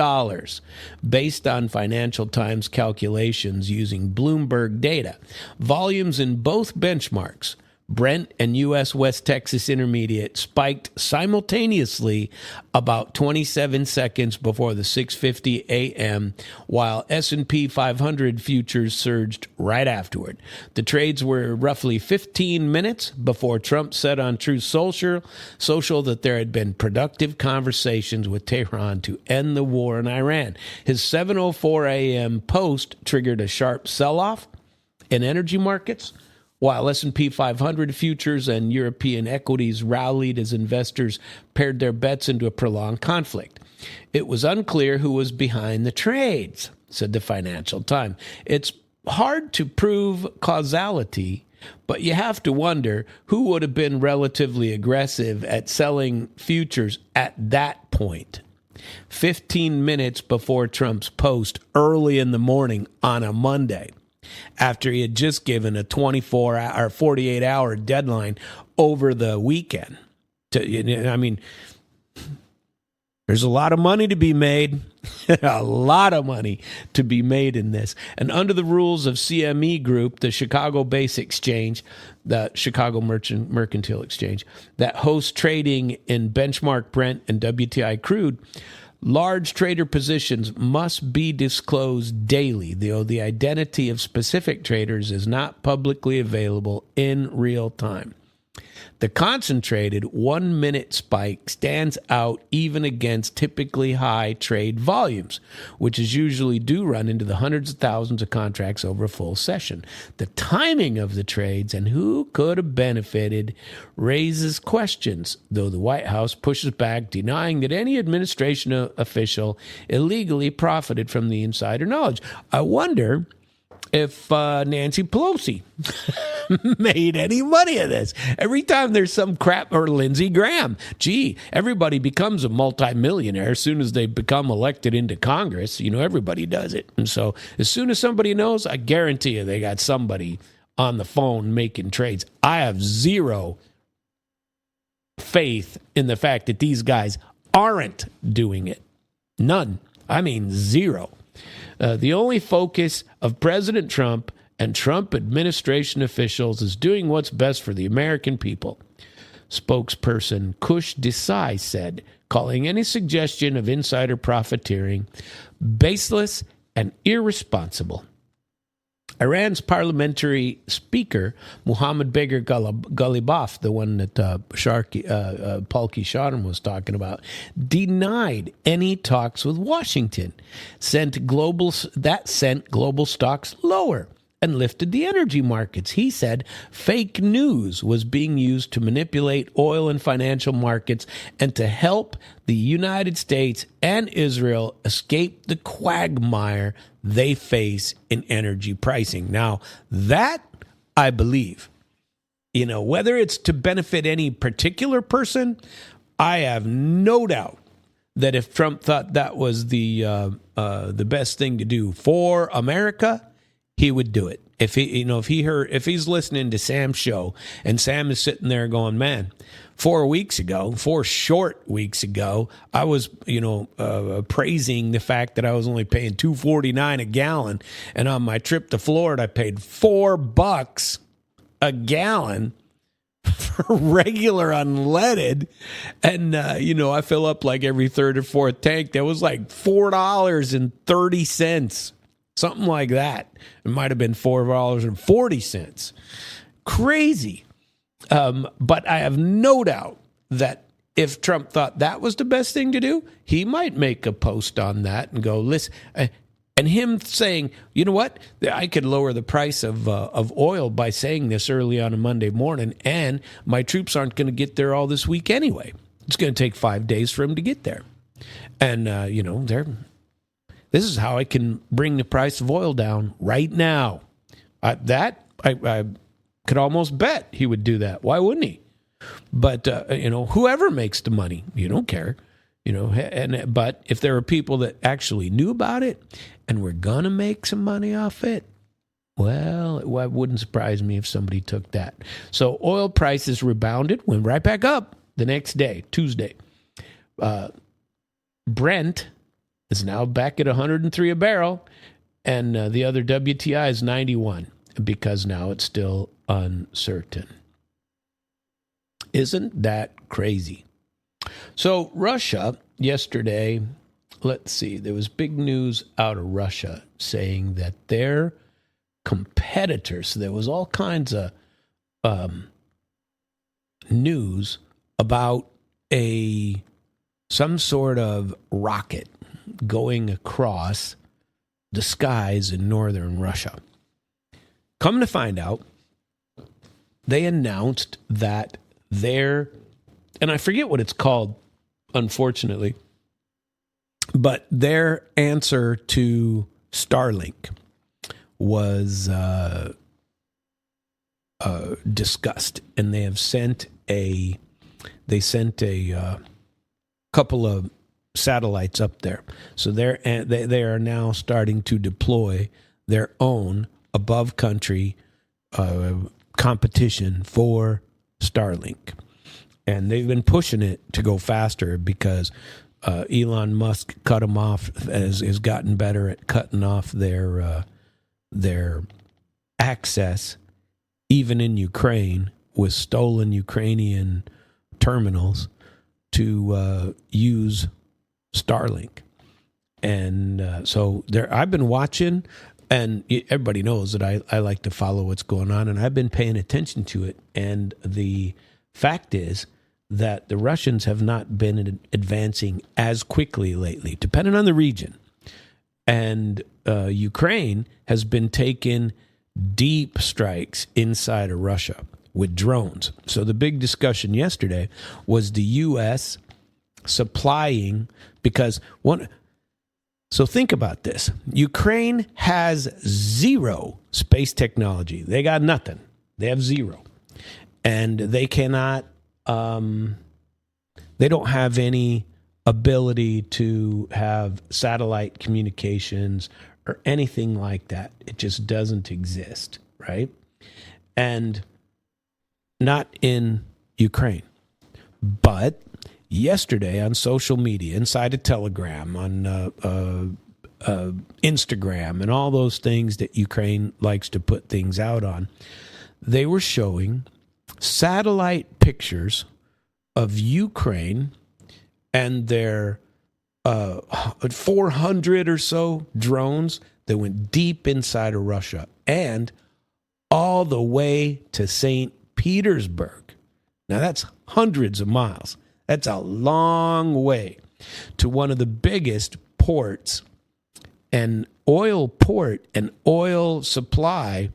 based on Financial Times calculations using Bloomberg data. Volumes in both benchmarks, Brent and U.S. West Texas Intermediate, spiked simultaneously about 27 seconds before the 6:50 a.m., while S&P 500 futures surged right afterward. The trades were roughly 15 minutes before Trump said on Truth Social that there had been productive conversations with Tehran to end the war in Iran. His 7:04 a.m. post triggered a sharp sell-off in energy markets, while S&P 500 futures and European equities rallied as investors paired their bets into a prolonged conflict. It was unclear who was behind the trades, said the Financial Times. It's hard to prove causality, but you have to wonder who would have been relatively aggressive at selling futures at that point. 15 minutes before Trump's post early in the morning on a Monday, after he had just given a 24 or 48-hour deadline over the weekend. There's a lot of money to be made, a lot of money to be made in this. And under the rules of CME Group, the Chicago-based exchange, the Chicago Mercantile Exchange, that hosts trading in benchmark Brent and WTI crude, large trader positions must be disclosed daily, though the identity of specific traders is not publicly available in real time. The concentrated 1-minute spike stands out even against typically high trade volumes, which is usually do run into the hundreds of thousands of contracts over a full session. The timing of the trades and who could have benefited raises questions, though the White House pushes back, denying that any administration official illegally profited from the insider knowledge. I wonder if Nancy Pelosi made any money of this. Every time there's some crap, or Lindsey Graham, everybody becomes a multimillionaire as soon as they become elected into Congress. Everybody does it. And so as soon as somebody knows, I guarantee you they got somebody on the phone making trades. I have zero faith in the fact that these guys aren't doing it. None. I mean, zero. The only focus of President Trump and Trump administration officials is doing what's best for the American people, spokesperson Kush Desai said, calling any suggestion of insider profiteering baseless and irresponsible. Iran's parliamentary speaker, Mohammad Bagher Ghalibaf, the one that Paul Kisharim was talking about, denied any talks with Washington, sent global stocks lower and lifted the energy markets. He said fake news was being used to manipulate oil and financial markets and to help the United States and Israel escape the quagmire they face in energy pricing. Now, that I believe. Whether it's to benefit any particular person, I have no doubt that if Trump thought that was the best thing to do for America, he would do it. If he's listening to Sam's show and Sam is sitting there going, man, 4 short weeks ago, I was, praising the fact that I was only paying $2.49 a gallon. And on my trip to Florida, I paid $4 a gallon for regular unleaded. And, I fill up like every third or fourth tank. That was like $4.30. Something like that. It might have been $4.40. Crazy. But I have no doubt that if Trump thought that was the best thing to do, he might make a post on that and go, listen, and him saying, you know what, I could lower the price of oil by saying this early on a Monday morning, and my troops aren't going to get there all this week anyway. It's going to take 5 days for them to get there. And, this is how I can bring the price of oil down right now. I could almost bet he would do that. Why wouldn't he? But, whoever makes the money, you don't care. But if there are people that actually knew about it and were going to make some money off it, well, it wouldn't surprise me if somebody took that. So oil prices rebounded, went right back up the next day, Tuesday. Brent is now back at 103 a barrel, and the other WTI is 91 because now it's still uncertain. Isn't that crazy? So Russia yesterday, let's see, there was big news out of Russia saying that their competitors, there was all kinds of news about some sort of rocket going across the skies in northern Russia. Come to find out, they announced that and I forget what it's called, unfortunately, but their answer to Starlink was discussed, and they have sent a couple of satellites up there. So they are now starting to deploy their own above country competition for Starlink. And they've been pushing it to go faster because Elon Musk cut them off, has gotten better at cutting off their access, even in Ukraine, with stolen Ukrainian terminals to use Starlink. And so I've been watching, and everybody knows that I like to follow what's going on, and I've been paying attention to it. And the fact is that the Russians have not been advancing as quickly lately, depending on the region. And Ukraine has been taking deep strikes inside of Russia with drones. So the big discussion yesterday was the U.S. supplying, because so think about this. Ukraine has zero space technology. They got nothing. They have zero. And they cannot, they don't have any ability to have satellite communications or anything like that. It just doesn't exist, right? And not in Ukraine. But yesterday on social media, inside a Telegram, on Instagram, and all those things that Ukraine likes to put things out on, they were showing satellite pictures of Ukraine and their 400 or so drones that went deep inside of Russia and all the way to St. Petersburg. Now, that's hundreds of miles. That's a long way to one of the biggest ports and oil port and oil supply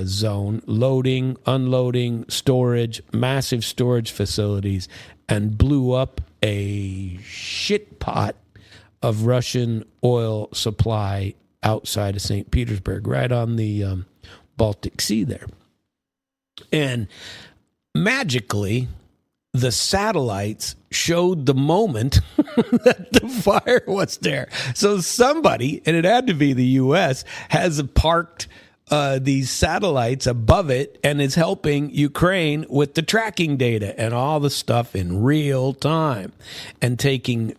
zone, loading, unloading, storage, massive storage facilities, and blew up a shit pot of Russian oil supply outside of St. Petersburg, right on the Baltic Sea there. And magically, the satellites showed the moment that the fire was there. So somebody, and it had to be the U.S., has parked these satellites above it and is helping Ukraine with the tracking data and all the stuff in real time and taking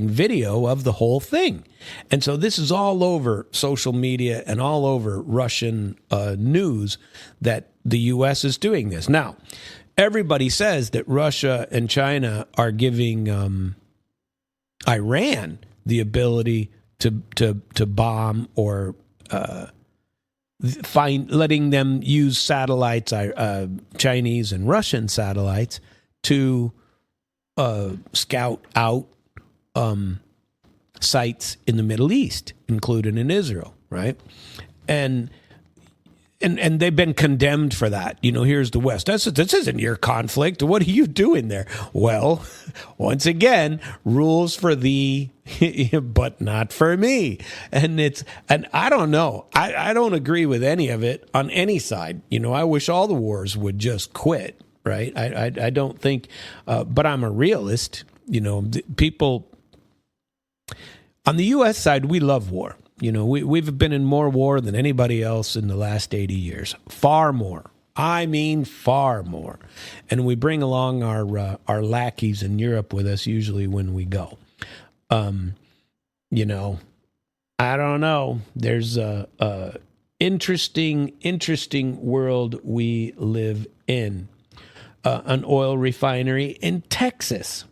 video of the whole thing. And so this is all over social media and all over Russian news that the U.S. is doing this. Now, everybody says that Russia and China are giving Iran the ability to bomb or letting them use satellites, Chinese and Russian satellites, to scout out sites in the Middle East, including in Israel, right? And they've been condemned for that. You know, here's the West. This isn't your conflict. What are you doing there? Well, once again, rules for thee, but not for me. And I don't know. I don't agree with any of it on any side. You know, I wish all the wars would just quit, right? I don't think, but I'm a realist. You know, people on the U.S. side, we love war. You know, we've been in more war than anybody else in the last 80 years. Far more. I mean, far more. And we bring along our lackeys in Europe with us usually when we go. You know, I don't know. There's a interesting world we live in. An oil refinery in Texas.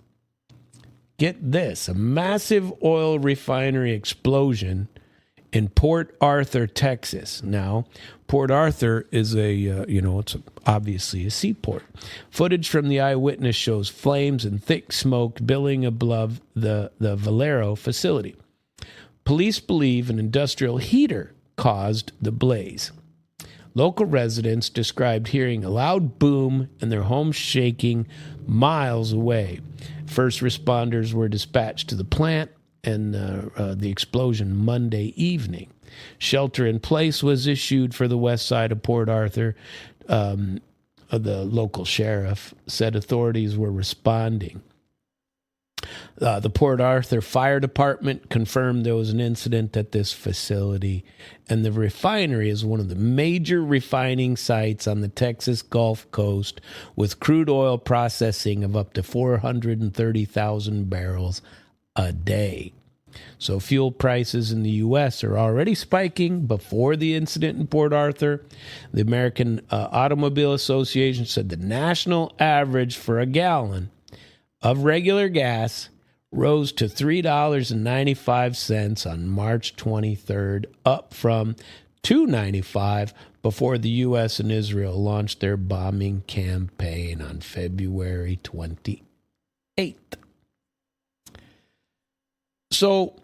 Get this, a massive oil refinery explosion in Port Arthur, Texas. Now, Port Arthur is it's obviously a seaport. Footage from the eyewitness shows flames and thick smoke billowing above the Valero facility. Police believe an industrial heater caused the blaze. Local residents described hearing a loud boom and their homes shaking miles away. First responders were dispatched to the plant and the explosion Monday evening. Shelter in place was issued for the west side of Port Arthur. The local sheriff said authorities were responding. The Port Arthur Fire Department confirmed there was an incident at this facility, and the refinery is one of the major refining sites on the Texas Gulf Coast with crude oil processing of up to 430,000 barrels a day. So fuel prices in the U.S. are already spiking before the incident in Port Arthur. The American Automobile Association said the national average for a gallon of regular gas rose to $3.95 on March 23rd, up from $2.95 before the U.S. and Israel launched their bombing campaign on February 28th. So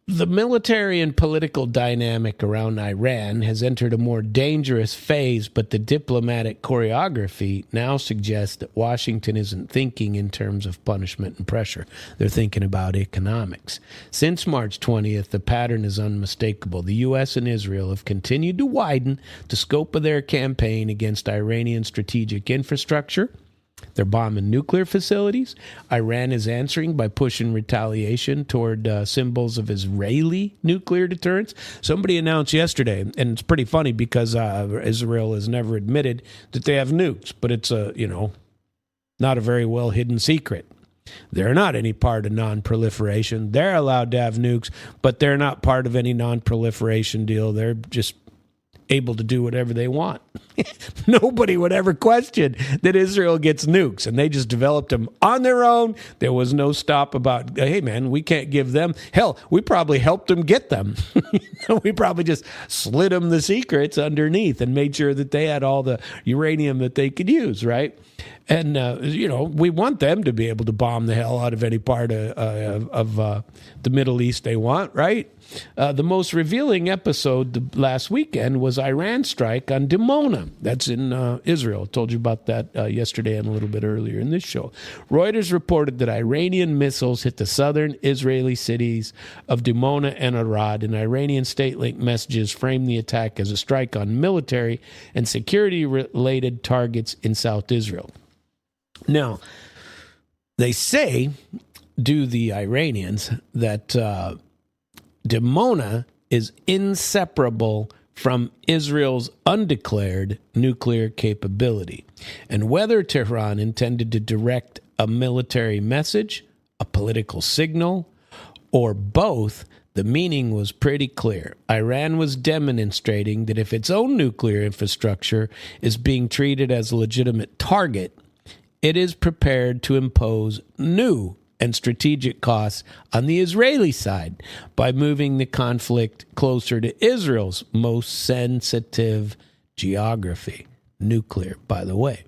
the military and political dynamic around Iran has entered a more dangerous phase, but the diplomatic choreography now suggests that Washington isn't thinking in terms of punishment and pressure. They're thinking about economics. Since March 20th, the pattern is unmistakable. The U.S. and Israel have continued to widen the scope of their campaign against Iranian strategic infrastructure. They're bombing nuclear facilities. Iran is answering by pushing retaliation toward symbols of Israeli nuclear deterrence. Somebody announced yesterday, and it's pretty funny because Israel has never admitted that they have nukes, but it's not a very well hidden secret. They're not any part of non-proliferation. They're allowed to have nukes, but they're not part of any non-proliferation deal. They're just able to do whatever they want. Nobody would ever question that Israel gets nukes, and they just developed them on their own. There was no stop about, hey, man, we can't give them. Hell, we probably helped them get them. We probably just slid them the secrets underneath and made sure that they had all the uranium that they could use, right? And, we want them to be able to bomb the hell out of any part of the Middle East they want, right? The most revealing episode last weekend was Iran's strike on Dimona. That's in Israel. I told you about that yesterday and a little bit earlier in this show. Reuters reported that Iranian missiles hit the southern Israeli cities of Dimona and Arad, and Iranian state-linked messages framed the attack as a strike on military and security-related targets in South Israel. Now, they say, the Iranians, that Dimona is inseparable from Israel's undeclared nuclear capability. And whether Tehran intended to direct a military message, a political signal, or both, the meaning was pretty clear. Iran was demonstrating that if its own nuclear infrastructure is being treated as a legitimate target, it is prepared to impose new and strategic costs on the Israeli side by moving the conflict closer to Israel's most sensitive geography, nuclear, by the way.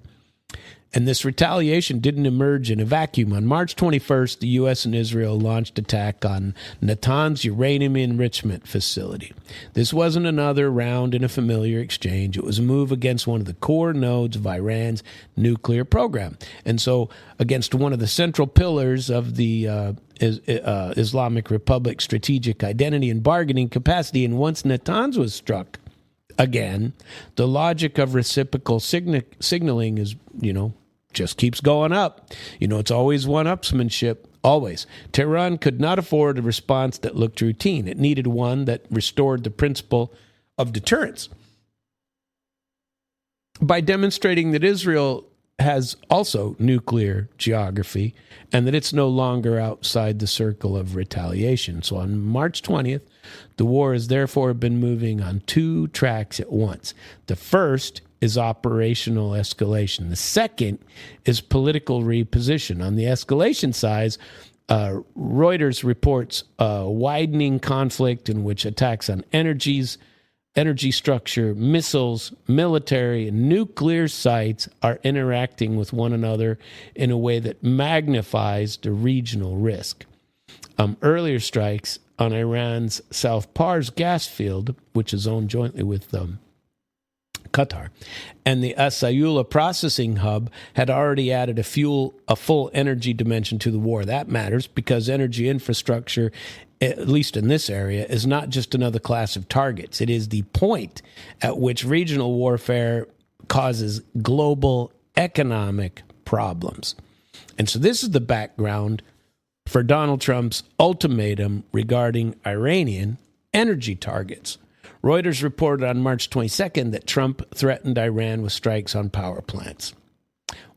And this retaliation didn't emerge in a vacuum. On March 21st, the U.S. and Israel launched attack on Natanz uranium enrichment facility. This wasn't another round in a familiar exchange. It was a move against one of the core nodes of Iran's nuclear program. And so against one of the central pillars of the Islamic Republic's strategic identity and bargaining capacity. And once Natanz was struck, again, the logic of reciprocal signaling is, just keeps going up. It's always one-upsmanship, always. Tehran could not afford a response that looked routine. It needed one that restored the principle of deterrence. By demonstrating that Israel has also nuclear geography and that it's no longer outside the circle of retaliation. So on March 20th, the war has therefore been moving on two tracks at once. The first is operational escalation. The second is political reposition. On the escalation side, Reuters reports a widening conflict in which attacks on energy structure, missiles, military, and nuclear sites are interacting with one another in a way that magnifies the regional risk. Earlier strikes on Iran's South Pars gas field, which is owned jointly with Qatar, and the Asayula processing hub had already added a full energy dimension to the war. That matters because energy infrastructure, at least in this area, is not just another class of targets. It is the point at which regional warfare causes global economic problems. And so this is the background for Donald Trump's ultimatum regarding Iranian energy targets. Reuters reported on March 22nd that Trump threatened Iran with strikes on power plants,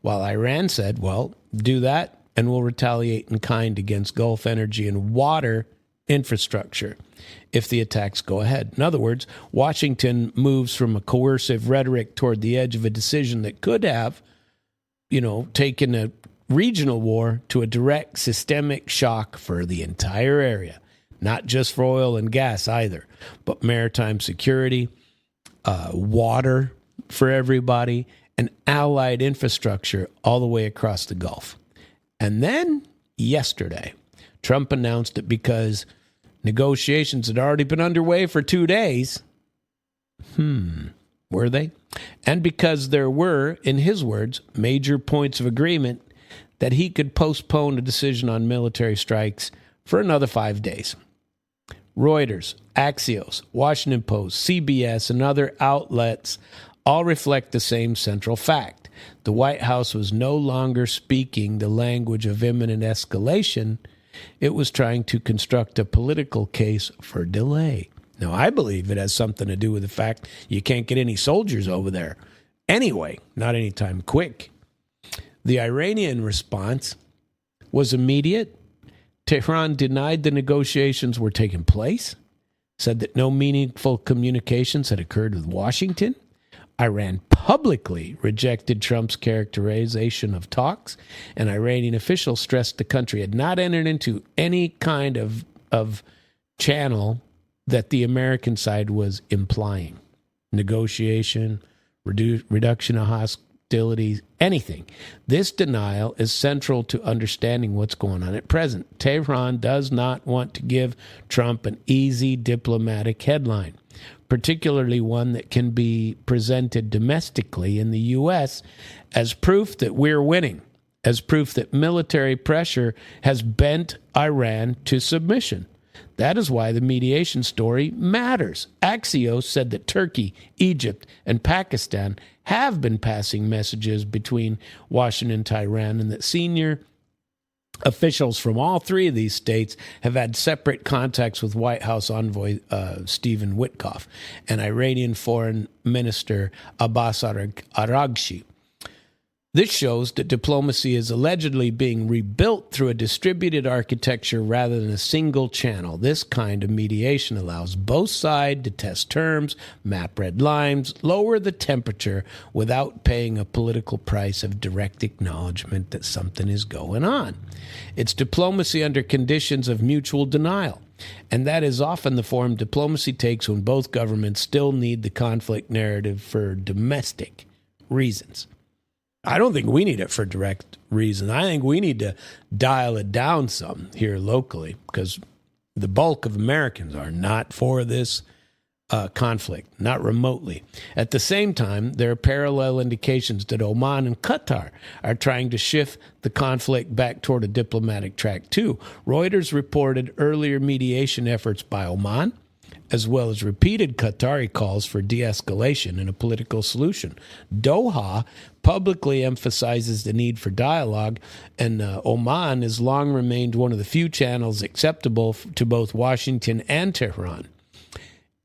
while Iran said, well, do that and we'll retaliate in kind against Gulf energy and water infrastructure if the attacks go ahead. In other words, Washington moves from a coercive rhetoric toward the edge of a decision that could have, taken a regional war to a direct systemic shock for the entire area. Not just for oil and gas either, but maritime security, water for everybody, and allied infrastructure all the way across the Gulf. And then yesterday, Trump announced that because negotiations had already been underway for 2 days, were they? And because there were, in his words, major points of agreement, that he could postpone a decision on military strikes for another 5 days. Reuters, Axios, Washington Post, CBS, and other outlets all reflect the same central fact. The White House was no longer speaking the language of imminent escalation. It was trying to construct a political case for delay. Now, I believe it has something to do with the fact you can't get any soldiers over there. Anyway, not anytime quick. The Iranian response was immediate. Tehran denied the negotiations were taking place, said that no meaningful communications had occurred with Washington. Iran publicly rejected Trump's characterization of talks, and Iranian officials stressed the country had not entered into any kind of channel that the American side was implying. Negotiation, reduction of hostilities, anything. This denial is central to understanding what's going on at present. Tehran does not want to give Trump an easy diplomatic headline, particularly one that can be presented domestically in the U.S. as proof that we're winning, as proof that military pressure has bent Iran to submission. That is why the mediation story matters. Axios said that Turkey, Egypt, and Pakistan have been passing messages between Washington and Tehran, and that senior officials from all three of these states have had separate contacts with White House envoy Stephen Witkoff and Iranian Foreign Minister Abbas Araghchi. This shows that diplomacy is allegedly being rebuilt through a distributed architecture rather than a single channel. This kind of mediation allows both sides to test terms, map red lines, lower the temperature without paying a political price of direct acknowledgement that something is going on. It's diplomacy under conditions of mutual denial. And that is often the form diplomacy takes when both governments still need the conflict narrative for domestic reasons. I don't think we need it for direct reason. I think we need to dial it down some here locally because the bulk of Americans are not for this conflict, not remotely. At the same time, there are parallel indications that Oman and Qatar are trying to shift the conflict back toward a diplomatic track too. Reuters reported earlier mediation efforts by Oman, as well as repeated Qatari calls for de-escalation and a political solution. Doha publicly emphasizes the need for dialogue, and Oman has long remained one of the few channels acceptable to both Washington and Tehran.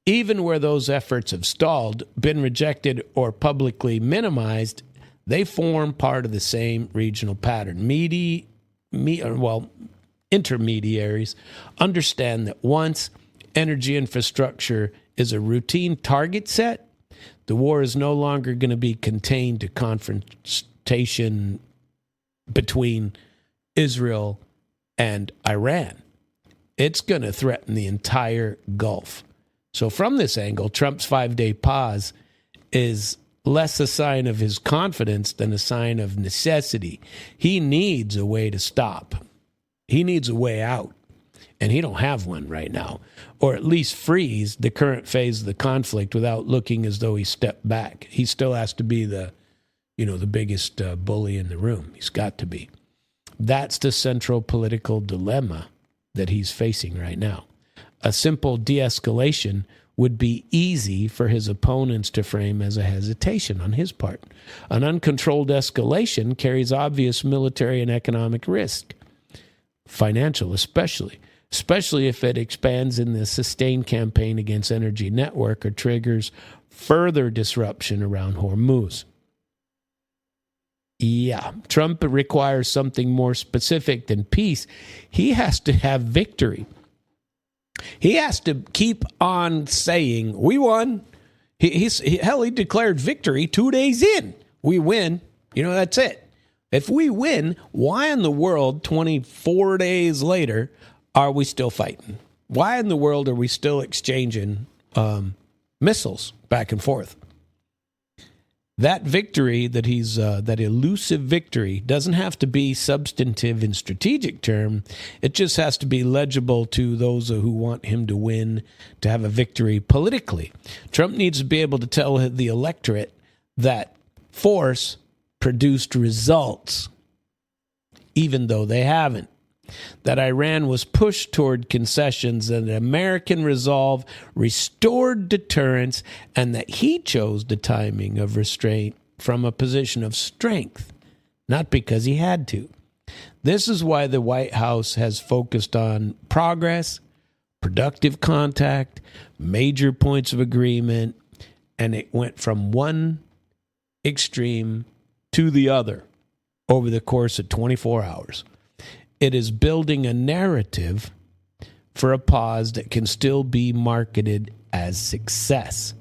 Even where those efforts have stalled, been rejected, or publicly minimized, they form part of the same regional pattern. Intermediaries understand that once energy infrastructure is a routine target set, the war is no longer going to be contained to confrontation between Israel and Iran. It's going to threaten the entire Gulf. So from this angle, Trump's 5-day pause is less a sign of his confidence than a sign of necessity. He needs a way to stop. He needs a way out. And he don't have one right now, or at least freeze the current phase of the conflict without looking as though he stepped back. He still has to be the biggest bully in the room. He's got to be. That's the central political dilemma that he's facing right now. A simple de-escalation would be easy for his opponents to frame as a hesitation on his part. An uncontrolled escalation carries obvious military and economic risk, financial especially if it expands in the sustained campaign against energy network or triggers further disruption around Hormuz. Yeah, Trump requires something more specific than peace. He has to have victory. He has to keep on saying, we won. He declared victory 2 days in. We win. That's it. If we win, why in the world 24 days later are we still fighting? Why in the world are we still exchanging missiles back and forth? That victory that elusive victory doesn't have to be substantive in strategic term. It just has to be legible to those who want him to win, to have a victory politically. Trump needs to be able to tell the electorate that force produced results, even though they haven't. That Iran was pushed toward concessions, and that American resolve restored deterrence, and that he chose the timing of restraint from a position of strength, not because he had to. This is why the White House has focused on progress, productive contact, major points of agreement, and it went from one extreme to the other over the course of 24 hours. It is building a narrative for a pause that can still be marketed as success.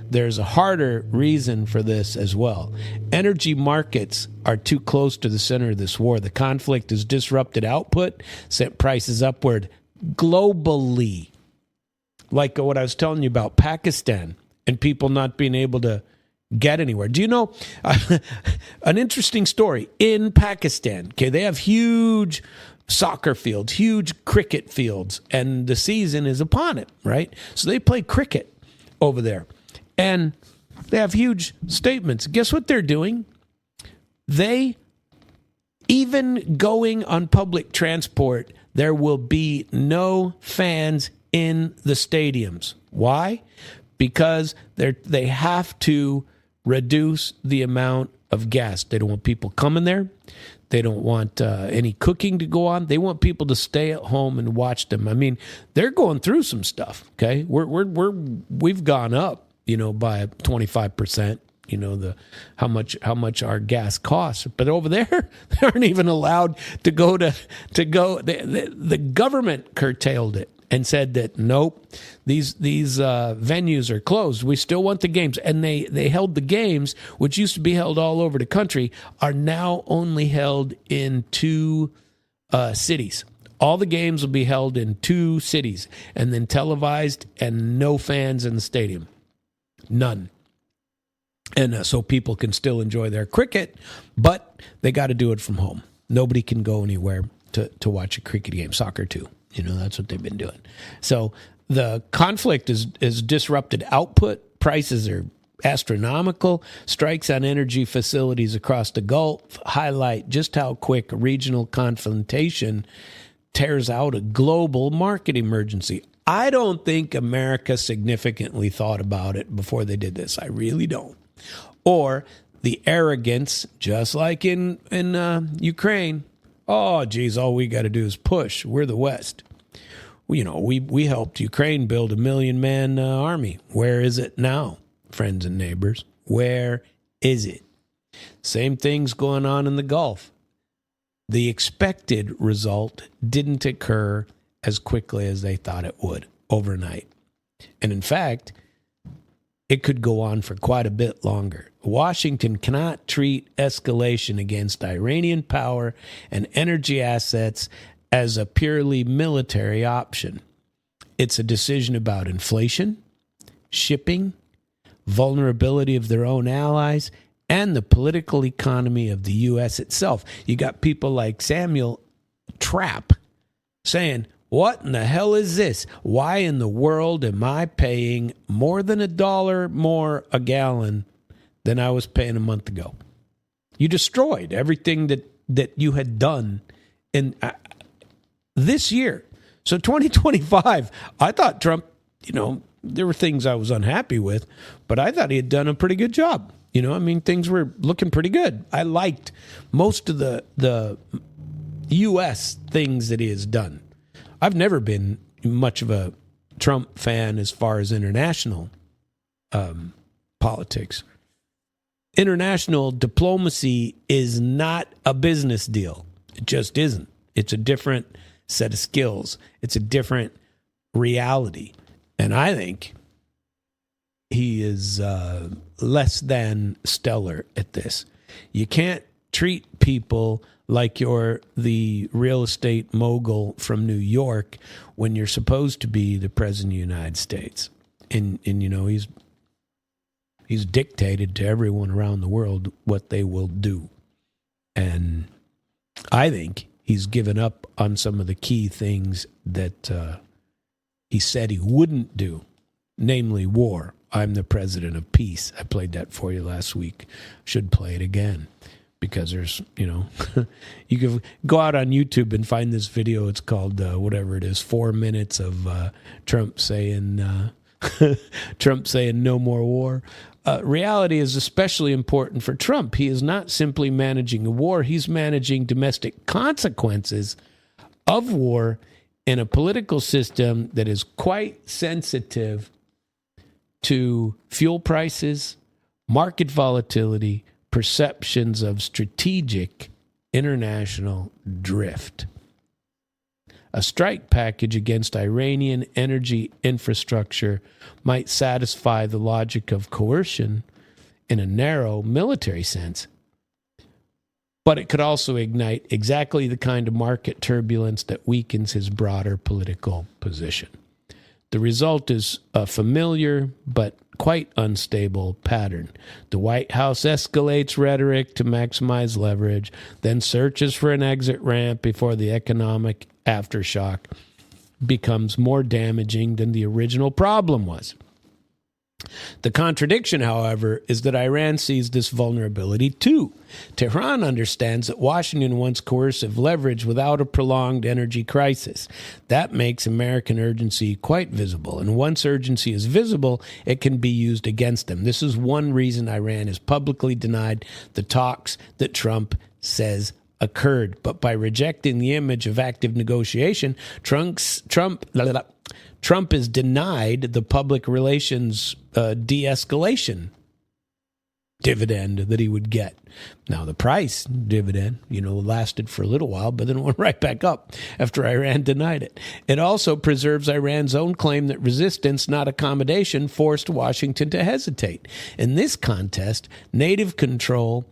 There's a harder reason for this as well. Energy markets are too close to the center of this war. The conflict has disrupted output, sent prices upward globally. Like what I was telling you about Pakistan and people not being able to get anywhere. Do you know an interesting story in Pakistan? Okay, they have huge soccer fields, huge cricket fields, and the season is upon it, right? So they play cricket over there, and they have huge statements. Guess what they're doing? They, even going on public transport, there will be no fans in the stadiums. Why? Because they have to reduce the amount of gas. They don't want people coming there. They don't want any cooking to go on. They want people to stay at home and watch them. I mean, they're going through some stuff. Okay, we've gone up, by 25%. How much our gas costs. But over there, they aren't even allowed to go The government curtailed it and said that nope, these venues are closed. We still want the games, and they held the games, which used to be held all over the country, are now only held in 2 cities. All the games will be held in 2 cities, and then televised, and no fans in the stadium, none. And so people can still enjoy their cricket, but they got to do it from home. Nobody can go anywhere to watch a cricket game, soccer too. That's what they've been doing. So the conflict is disrupted output. Prices are astronomical. Strikes on energy facilities across the Gulf highlight just how quick regional confrontation tears out a global market emergency. I don't think America significantly thought about it before they did this. I really don't. Or the arrogance, just like in Ukraine. Oh, geez, all we got to do is push. We're the West. We helped Ukraine build a 1 million-man army. Where is it now, friends and neighbors? Where is it? Same thing's going on in the Gulf. The expected result didn't occur as quickly as they thought it would overnight. And in fact, it could go on for quite a bit longer. Washington cannot treat escalation against Iranian power and energy assets as a purely military option. It's a decision about inflation, shipping, vulnerability of their own allies, and the political economy of the U.S. itself. You got people like Samuel Trapp saying, what in the hell is this? Why in the world am I paying more than $1 more a gallon than I was paying a month ago? You destroyed everything that you had done in this year. So 2025, I thought Trump, there were things I was unhappy with, but I thought he had done a pretty good job. Things were looking pretty good. I liked most of the U.S. things that he has done. I've never been much of a Trump fan as far as international politics. International diplomacy is not a business deal. It just isn't. It's a different set of skills. It's a different reality. And I think he is less than stellar at this. You can't treat people like you're the real estate mogul from New York when you're supposed to be the president of the United States. And he's dictated to everyone around the world what they will do. And I think he's given up on some of the key things that he said he wouldn't do, namely war. I'm the president of peace. I played that for you last week. Should play it again. Because there's, you can go out on YouTube and find this video. It's called, 4 minutes of Trump saying no more war. Reality is especially important for Trump. He is not simply managing a war. He's managing domestic consequences of war in a political system that is quite sensitive to fuel prices, market volatility, perceptions of strategic international drift. A strike package against Iranian energy infrastructure might satisfy the logic of coercion in a narrow military sense, but it could also ignite exactly the kind of market turbulence that weakens his broader political position. The result is a familiar but quite unstable pattern. The White House escalates rhetoric to maximize leverage, then searches for an exit ramp before the economic aftershock becomes more damaging than the original problem was. The contradiction, however, is that Iran sees this vulnerability too. Tehran understands that Washington wants coercive leverage without a prolonged energy crisis. That makes American urgency quite visible, and once urgency is visible, it can be used against them. This is one reason Iran has publicly denied the talks that Trump says occurred. But by rejecting the image of active negotiation, Trump is denied the public relations de-escalation dividend that he would get. Now, the price dividend, lasted for a little while, but then it went right back up after Iran denied it. It also preserves Iran's own claim that resistance, not accommodation, forced Washington to hesitate. In this contest, native control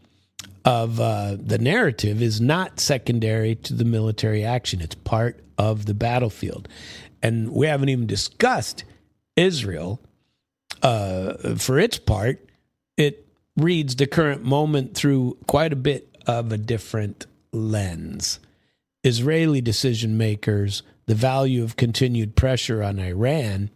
of the narrative is not secondary to the military action. It's part of the battlefield. And we haven't even discussed Israel. For its part, it reads the current moment through quite a bit of a different lens. Israeli decision makers, the value of continued pressure on Iran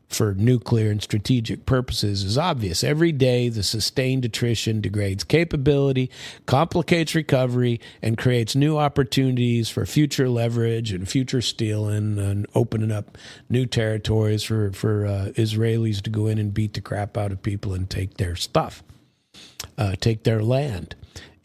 for nuclear and strategic purposes is obvious. Every day, the sustained attrition degrades capability, complicates recovery, and creates new opportunities for future leverage and future stealing and opening up new territories for Israelis to go in and beat the crap out of people and take their stuff, take their land.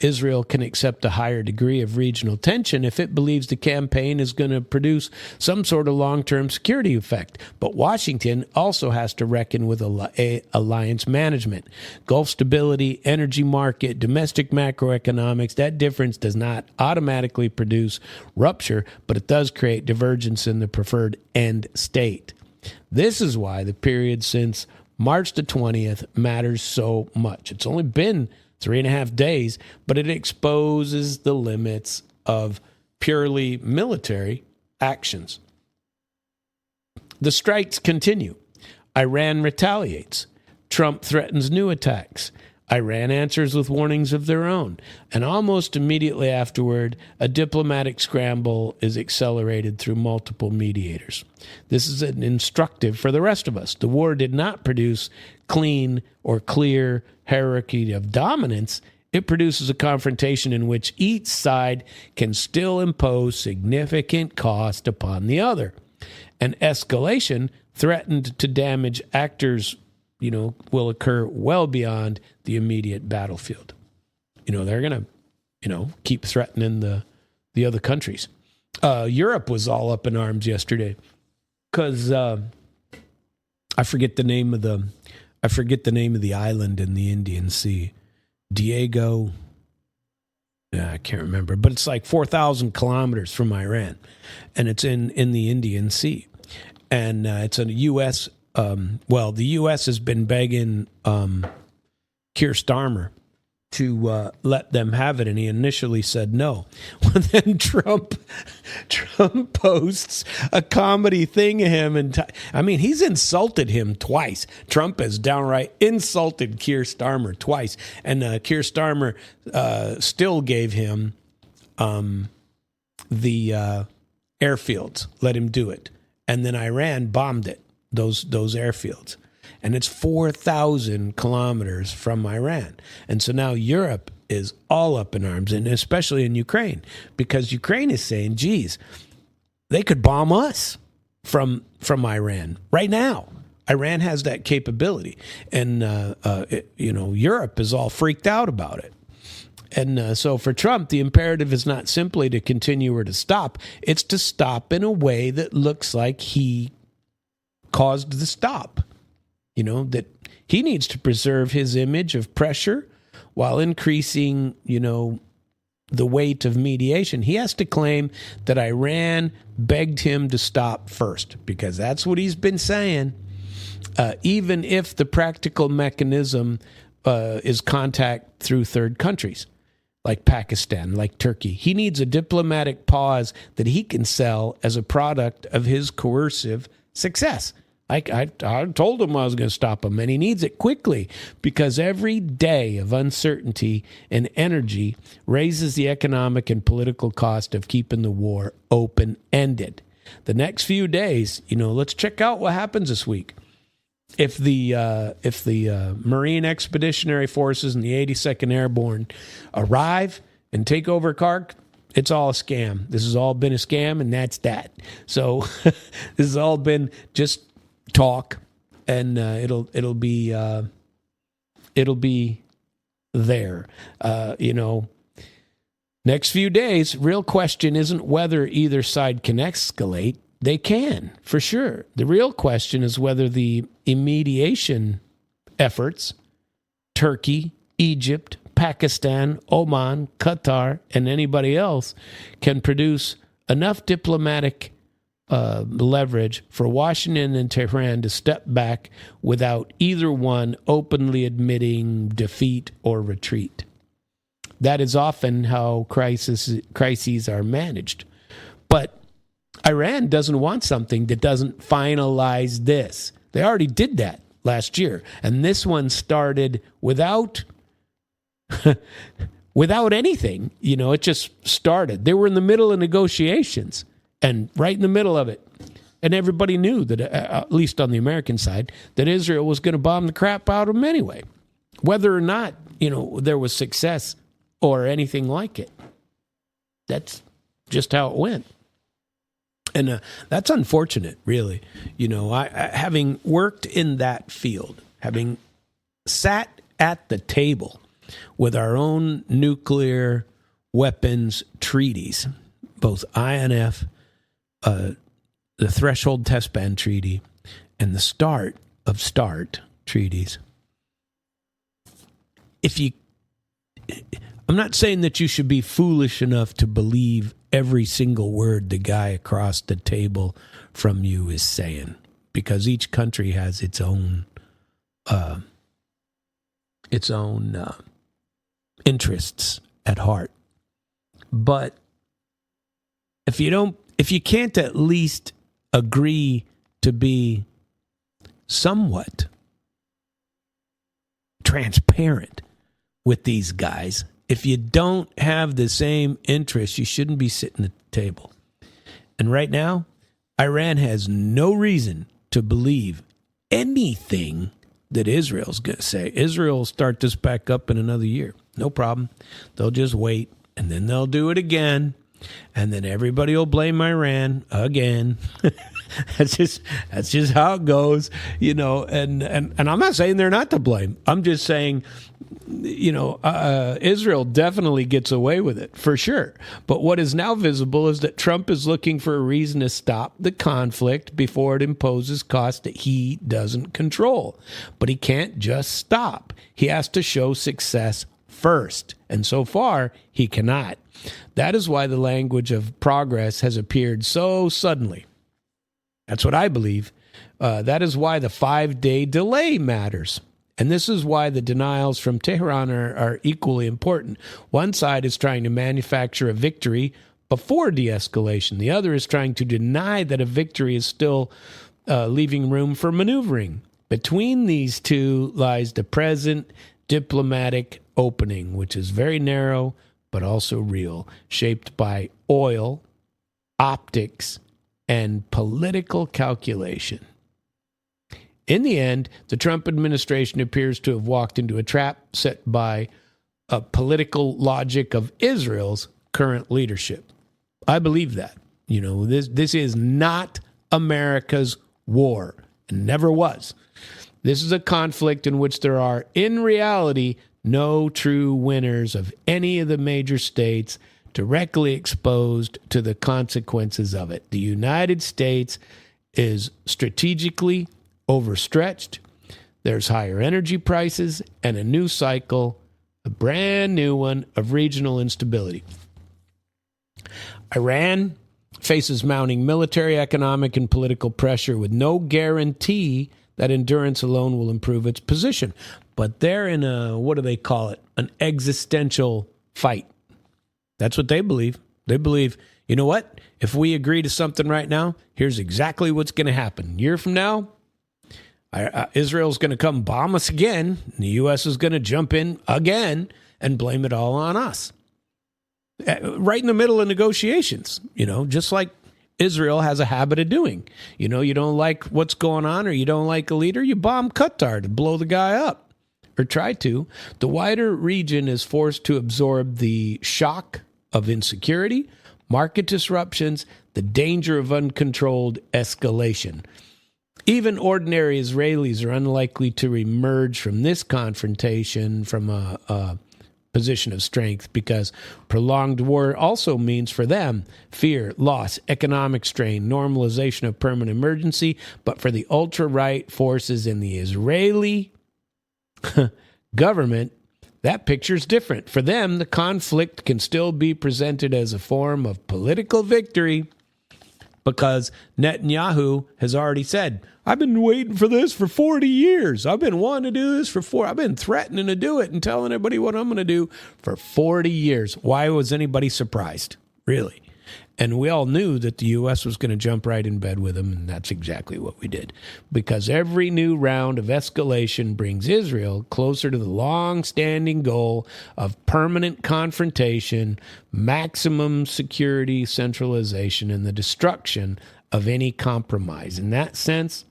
Israel can accept a higher degree of regional tension if it believes the campaign is going to produce some sort of long-term security effect. But Washington also has to reckon with alliance management. Gulf stability, energy market, domestic macroeconomics, that difference does not automatically produce rupture, but it does create divergence in the preferred end state. This is why the period since March the 20th matters so much. It's only been 3.5 days, but it exposes the limits of purely military actions. The strikes continue. Iran retaliates. Trump threatens new attacks. Iran answers with warnings of their own. And almost immediately afterward, a diplomatic scramble is accelerated through multiple mediators. This is instructive for the rest of us. The war did not produce clean or clear hierarchy of dominance. It produces a confrontation in which each side can still impose significant cost upon the other. An escalation threatened to damage actors will occur well beyond the immediate battlefield. They're going to, keep threatening the other countries. Europe was all up in arms yesterday because I forget the name of the island in the Indian Sea. Diego. I can't remember, but it's like 4,000 kilometers from Iran, and it's in the Indian Sea, and it's a U.S. The U.S. has been begging Keir Starmer to let them have it, and he initially said no. Well, then Trump posts a comedy thing of him, and he's insulted him twice. Trump has downright insulted Keir Starmer twice, and Keir Starmer still gave him the airfields, let him do it, and then Iran bombed it. Those airfields. And it's 4,000 kilometers from Iran. And so now Europe is all up in arms, and especially in Ukraine, because Ukraine is saying, geez, they could bomb us from Iran right now. Iran has that capability. And, Europe is all freaked out about it. And so for Trump, the imperative is not simply to continue or to stop. It's to stop in a way that looks like he caused the stop. That he needs to preserve his image of pressure while increasing, the weight of mediation. He has to claim that Iran begged him to stop first, because that's what he's been saying, even if the practical mechanism is contact through third countries, like Pakistan, like Turkey. He needs a diplomatic pause that he can sell as a product of his coercive success. I told him I was going to stop him, and he needs it quickly because every day of uncertainty and energy raises the economic and political cost of keeping the war open-ended. The next few days, let's check out what happens this week. If the Marine Expeditionary Forces and the 82nd Airborne arrive and take over Khark, it's all a scam. This has all been a scam, and that's that. So this has all been just talk, and it'll be there. Next few days, real question isn't whether either side can escalate. They can, for sure. The real question is whether the mediation efforts, Turkey, Egypt, Pakistan, Oman, Qatar, and anybody else, can produce enough diplomatic leverage for Washington and Tehran to step back without either one openly admitting defeat or retreat. That is often how crises are managed. But Iran doesn't want something that doesn't finalize this. They already did that last year. And this one started without anything. It just started. They were in the middle of negotiations, and right in the middle of it. And everybody knew that, at least on the American side, that Israel was going to bomb the crap out of them anyway, whether or not, there was success or anything like it. That's just how it went. And that's unfortunate, really. I having worked in that field, having sat at the table with our own nuclear weapons treaties, both INF, the Threshold Test Ban Treaty, and the Start of START treaties. I'm not saying that you should be foolish enough to believe every single word the guy across the table from you is saying, because each country has its own interests at heart. But if you can't at least agree to be somewhat transparent with these guys, if you don't have the same interests, you shouldn't be sitting at the table. And right now, Iran has no reason to believe anything that Israel's going to say. Israel will start this back up in another year. No problem. They'll just wait, and then they'll do it again, and then everybody will blame Iran again. That's just how it goes, and I'm not saying they're not to blame. I'm just saying, Israel definitely gets away with it, for sure. But what is now visible is that Trump is looking for a reason to stop the conflict before it imposes costs that he doesn't control. But he can't just stop. He has to show success first. And so far, he cannot. That is why the language of progress has appeared so suddenly. That's what I believe. That is why the 5-day delay matters. And this is why the denials from Tehran are equally important. One side is trying to manufacture a victory before de-escalation. The other is trying to deny that a victory is still leaving room for maneuvering. Between these two lies the present diplomatic opening, which is very narrow but also real, shaped by oil, optics, and political calculation. In the end, the Trump administration appears to have walked into a trap set by a political logic of Israel's current leadership. I believe that. This is not America's war. It never was. This is a conflict in which there are, in reality, no true winners of any of the major states directly exposed to the consequences of it. The United States is strategically overstretched. There's higher energy prices and a new cycle, a brand new one of regional instability. Iran faces mounting military, economic, and political pressure with no guarantee that endurance alone will improve its position. But they're in a, what do they call it? An existential fight. That's what they believe. They believe, you know what? If we agree to something right now, here's exactly what's going to happen. A year from now, Israel's going to come bomb us again. And the U.S. is going to jump in again and blame it all on us. Right in the middle of negotiations, just like Israel has a habit of doing. You don't like what's going on or you don't like a leader, you bomb Qatar to blow the guy up or try to. The wider region is forced to absorb the shock of insecurity, market disruptions, the danger of uncontrolled escalation. Even ordinary Israelis are unlikely to emerge from this confrontation from a position of strength, because prolonged war also means for them fear, loss, economic strain, normalization of permanent emergency. But for the ultra-right forces in the Israeli government, that picture's different. For them, the conflict can still be presented as a form of political victory, because Netanyahu has already said, I've been waiting for this for 40 years. I've been wanting to do this I've been threatening to do it and telling everybody what I'm going to do for 40 years. Why was anybody surprised? Really? And we all knew that the U.S. was going to jump right in bed with him, and that's exactly what we did. Because every new round of escalation brings Israel closer to the long-standing goal of permanent confrontation, maximum security centralization, and the destruction of any compromise. In that sense,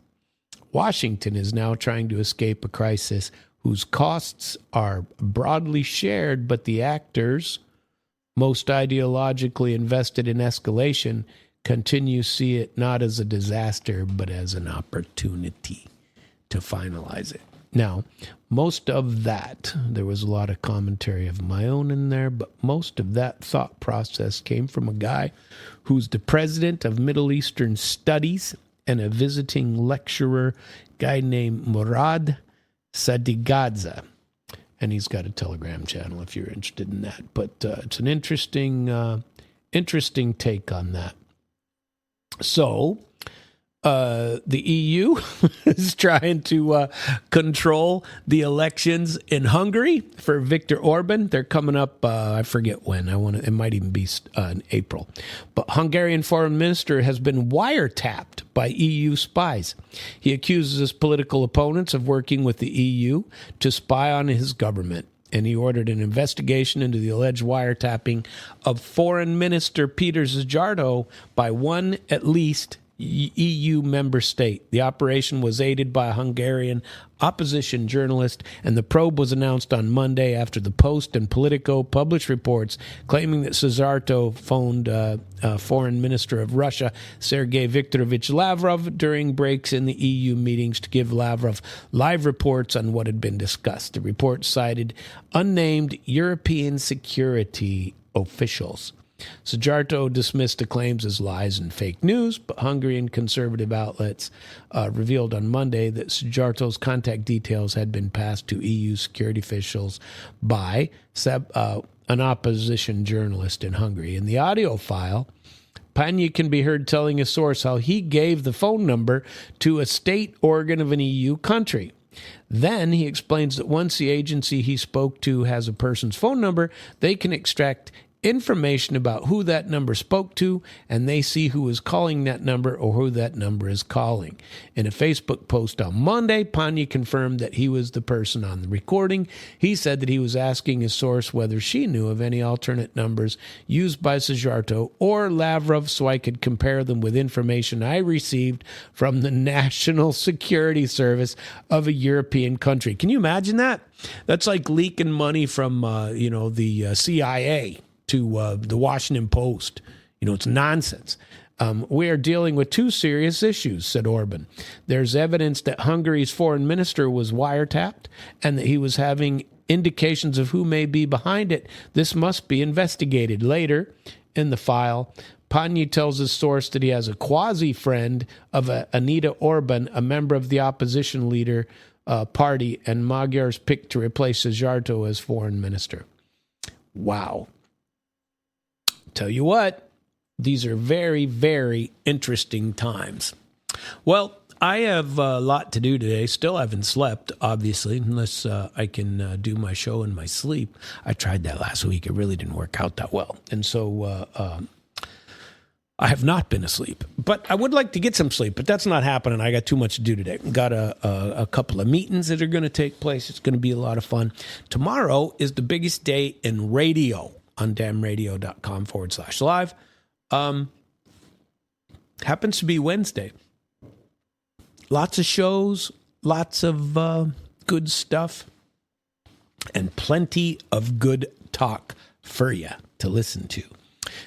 Washington is now trying to escape a crisis whose costs are broadly shared, but the actors most ideologically invested in escalation continue to see it not as a disaster, but as an opportunity to finalize it. Now, most of that, there was a lot of commentary of my own in there, but most of that thought process came from a guy who's the president of Middle Eastern Studies and a visiting lecturer, guy named Murad Sadigadza. And he's got a Telegram channel if you're interested in that. But it's an interesting take on that. So the EU is trying to control the elections in Hungary for Viktor Orban. They're coming up, I forget when. It might even be in April. But Hungarian foreign minister has been wiretapped by EU spies. He accuses his political opponents of working with the EU to spy on his government. And he ordered an investigation into the alleged wiretapping of Foreign Minister Peter Szijjártó by one at least EU member state. The operation was aided by a Hungarian opposition journalist, and the probe was announced on Monday after the Post and Politico published reports claiming that Szijjártó phoned Foreign Minister of Russia, Sergei Viktorovich Lavrov, during breaks in the EU meetings to give Lavrov live reports on what had been discussed. The report cited unnamed European security officials. Szijjártó dismissed the claims as lies and fake news, but Hungarian conservative outlets revealed on Monday that Szijjártó's contact details had been passed to EU security officials by an opposition journalist in Hungary. In the audio file, Panya can be heard telling a source how he gave the phone number to a state organ of an EU country. Then he explains that once the agency he spoke to has a person's phone number, they can extract information about who that number spoke to, and they see who is calling that number or who that number is calling. In a Facebook post on Monday, Panya confirmed that he was the person on the recording. He said that he was asking his source whether she knew of any alternate numbers used by Szijjártó or Lavrov so I could compare them with information I received from the National Security Service of a European country. Can you imagine that? That's like leaking money from, the CIA to the Washington Post. It's nonsense. We are dealing with two serious issues, said Orban. There's evidence that Hungary's foreign minister was wiretapped and that he was having indications of who may be behind it. This must be investigated. Later in the file, Panya tells his source that he has a quasi-friend of Anita Orban, a member of the opposition leader party, and Magyar's picked to replace Szijjártó as foreign minister. Wow. Tell you what, these are very, very interesting times. Well, I have a lot to do today. Still haven't slept, obviously, unless I can do my show in my sleep. I tried that last week. It really didn't work out that well. And so I have not been asleep, but I would like to get some sleep, but that's not happening. I got too much to do today. Got a couple of meetings that are going to take place. It's going to be a lot of fun. Tomorrow is the biggest day in radio on damnradio.com/live. Happens to be Wednesday. Lots of shows, lots of good stuff, and plenty of good talk for you to listen to.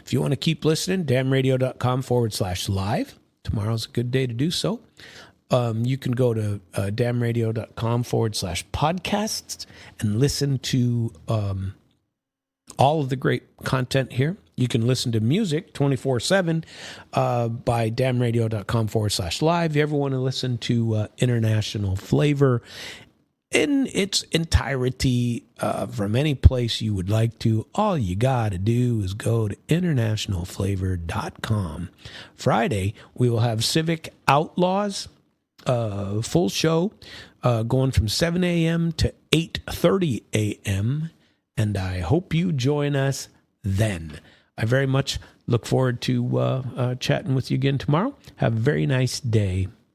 If you want to keep listening, damnradio.com/live. Tomorrow's a good day to do so. You can go to damnradio.com/podcasts and listen to all of the great content here. You can listen to music 24/7 by damnradio.com/live. If you ever want to listen to international flavor in its entirety from any place you would like to, all you got to do is go to internationalflavor.com. Friday, we will have Civic Outlaws, full show, going from 7 a.m. to 8:30 a.m., and I hope you join us then. I very much look forward to chatting with you again tomorrow. Have a very nice day.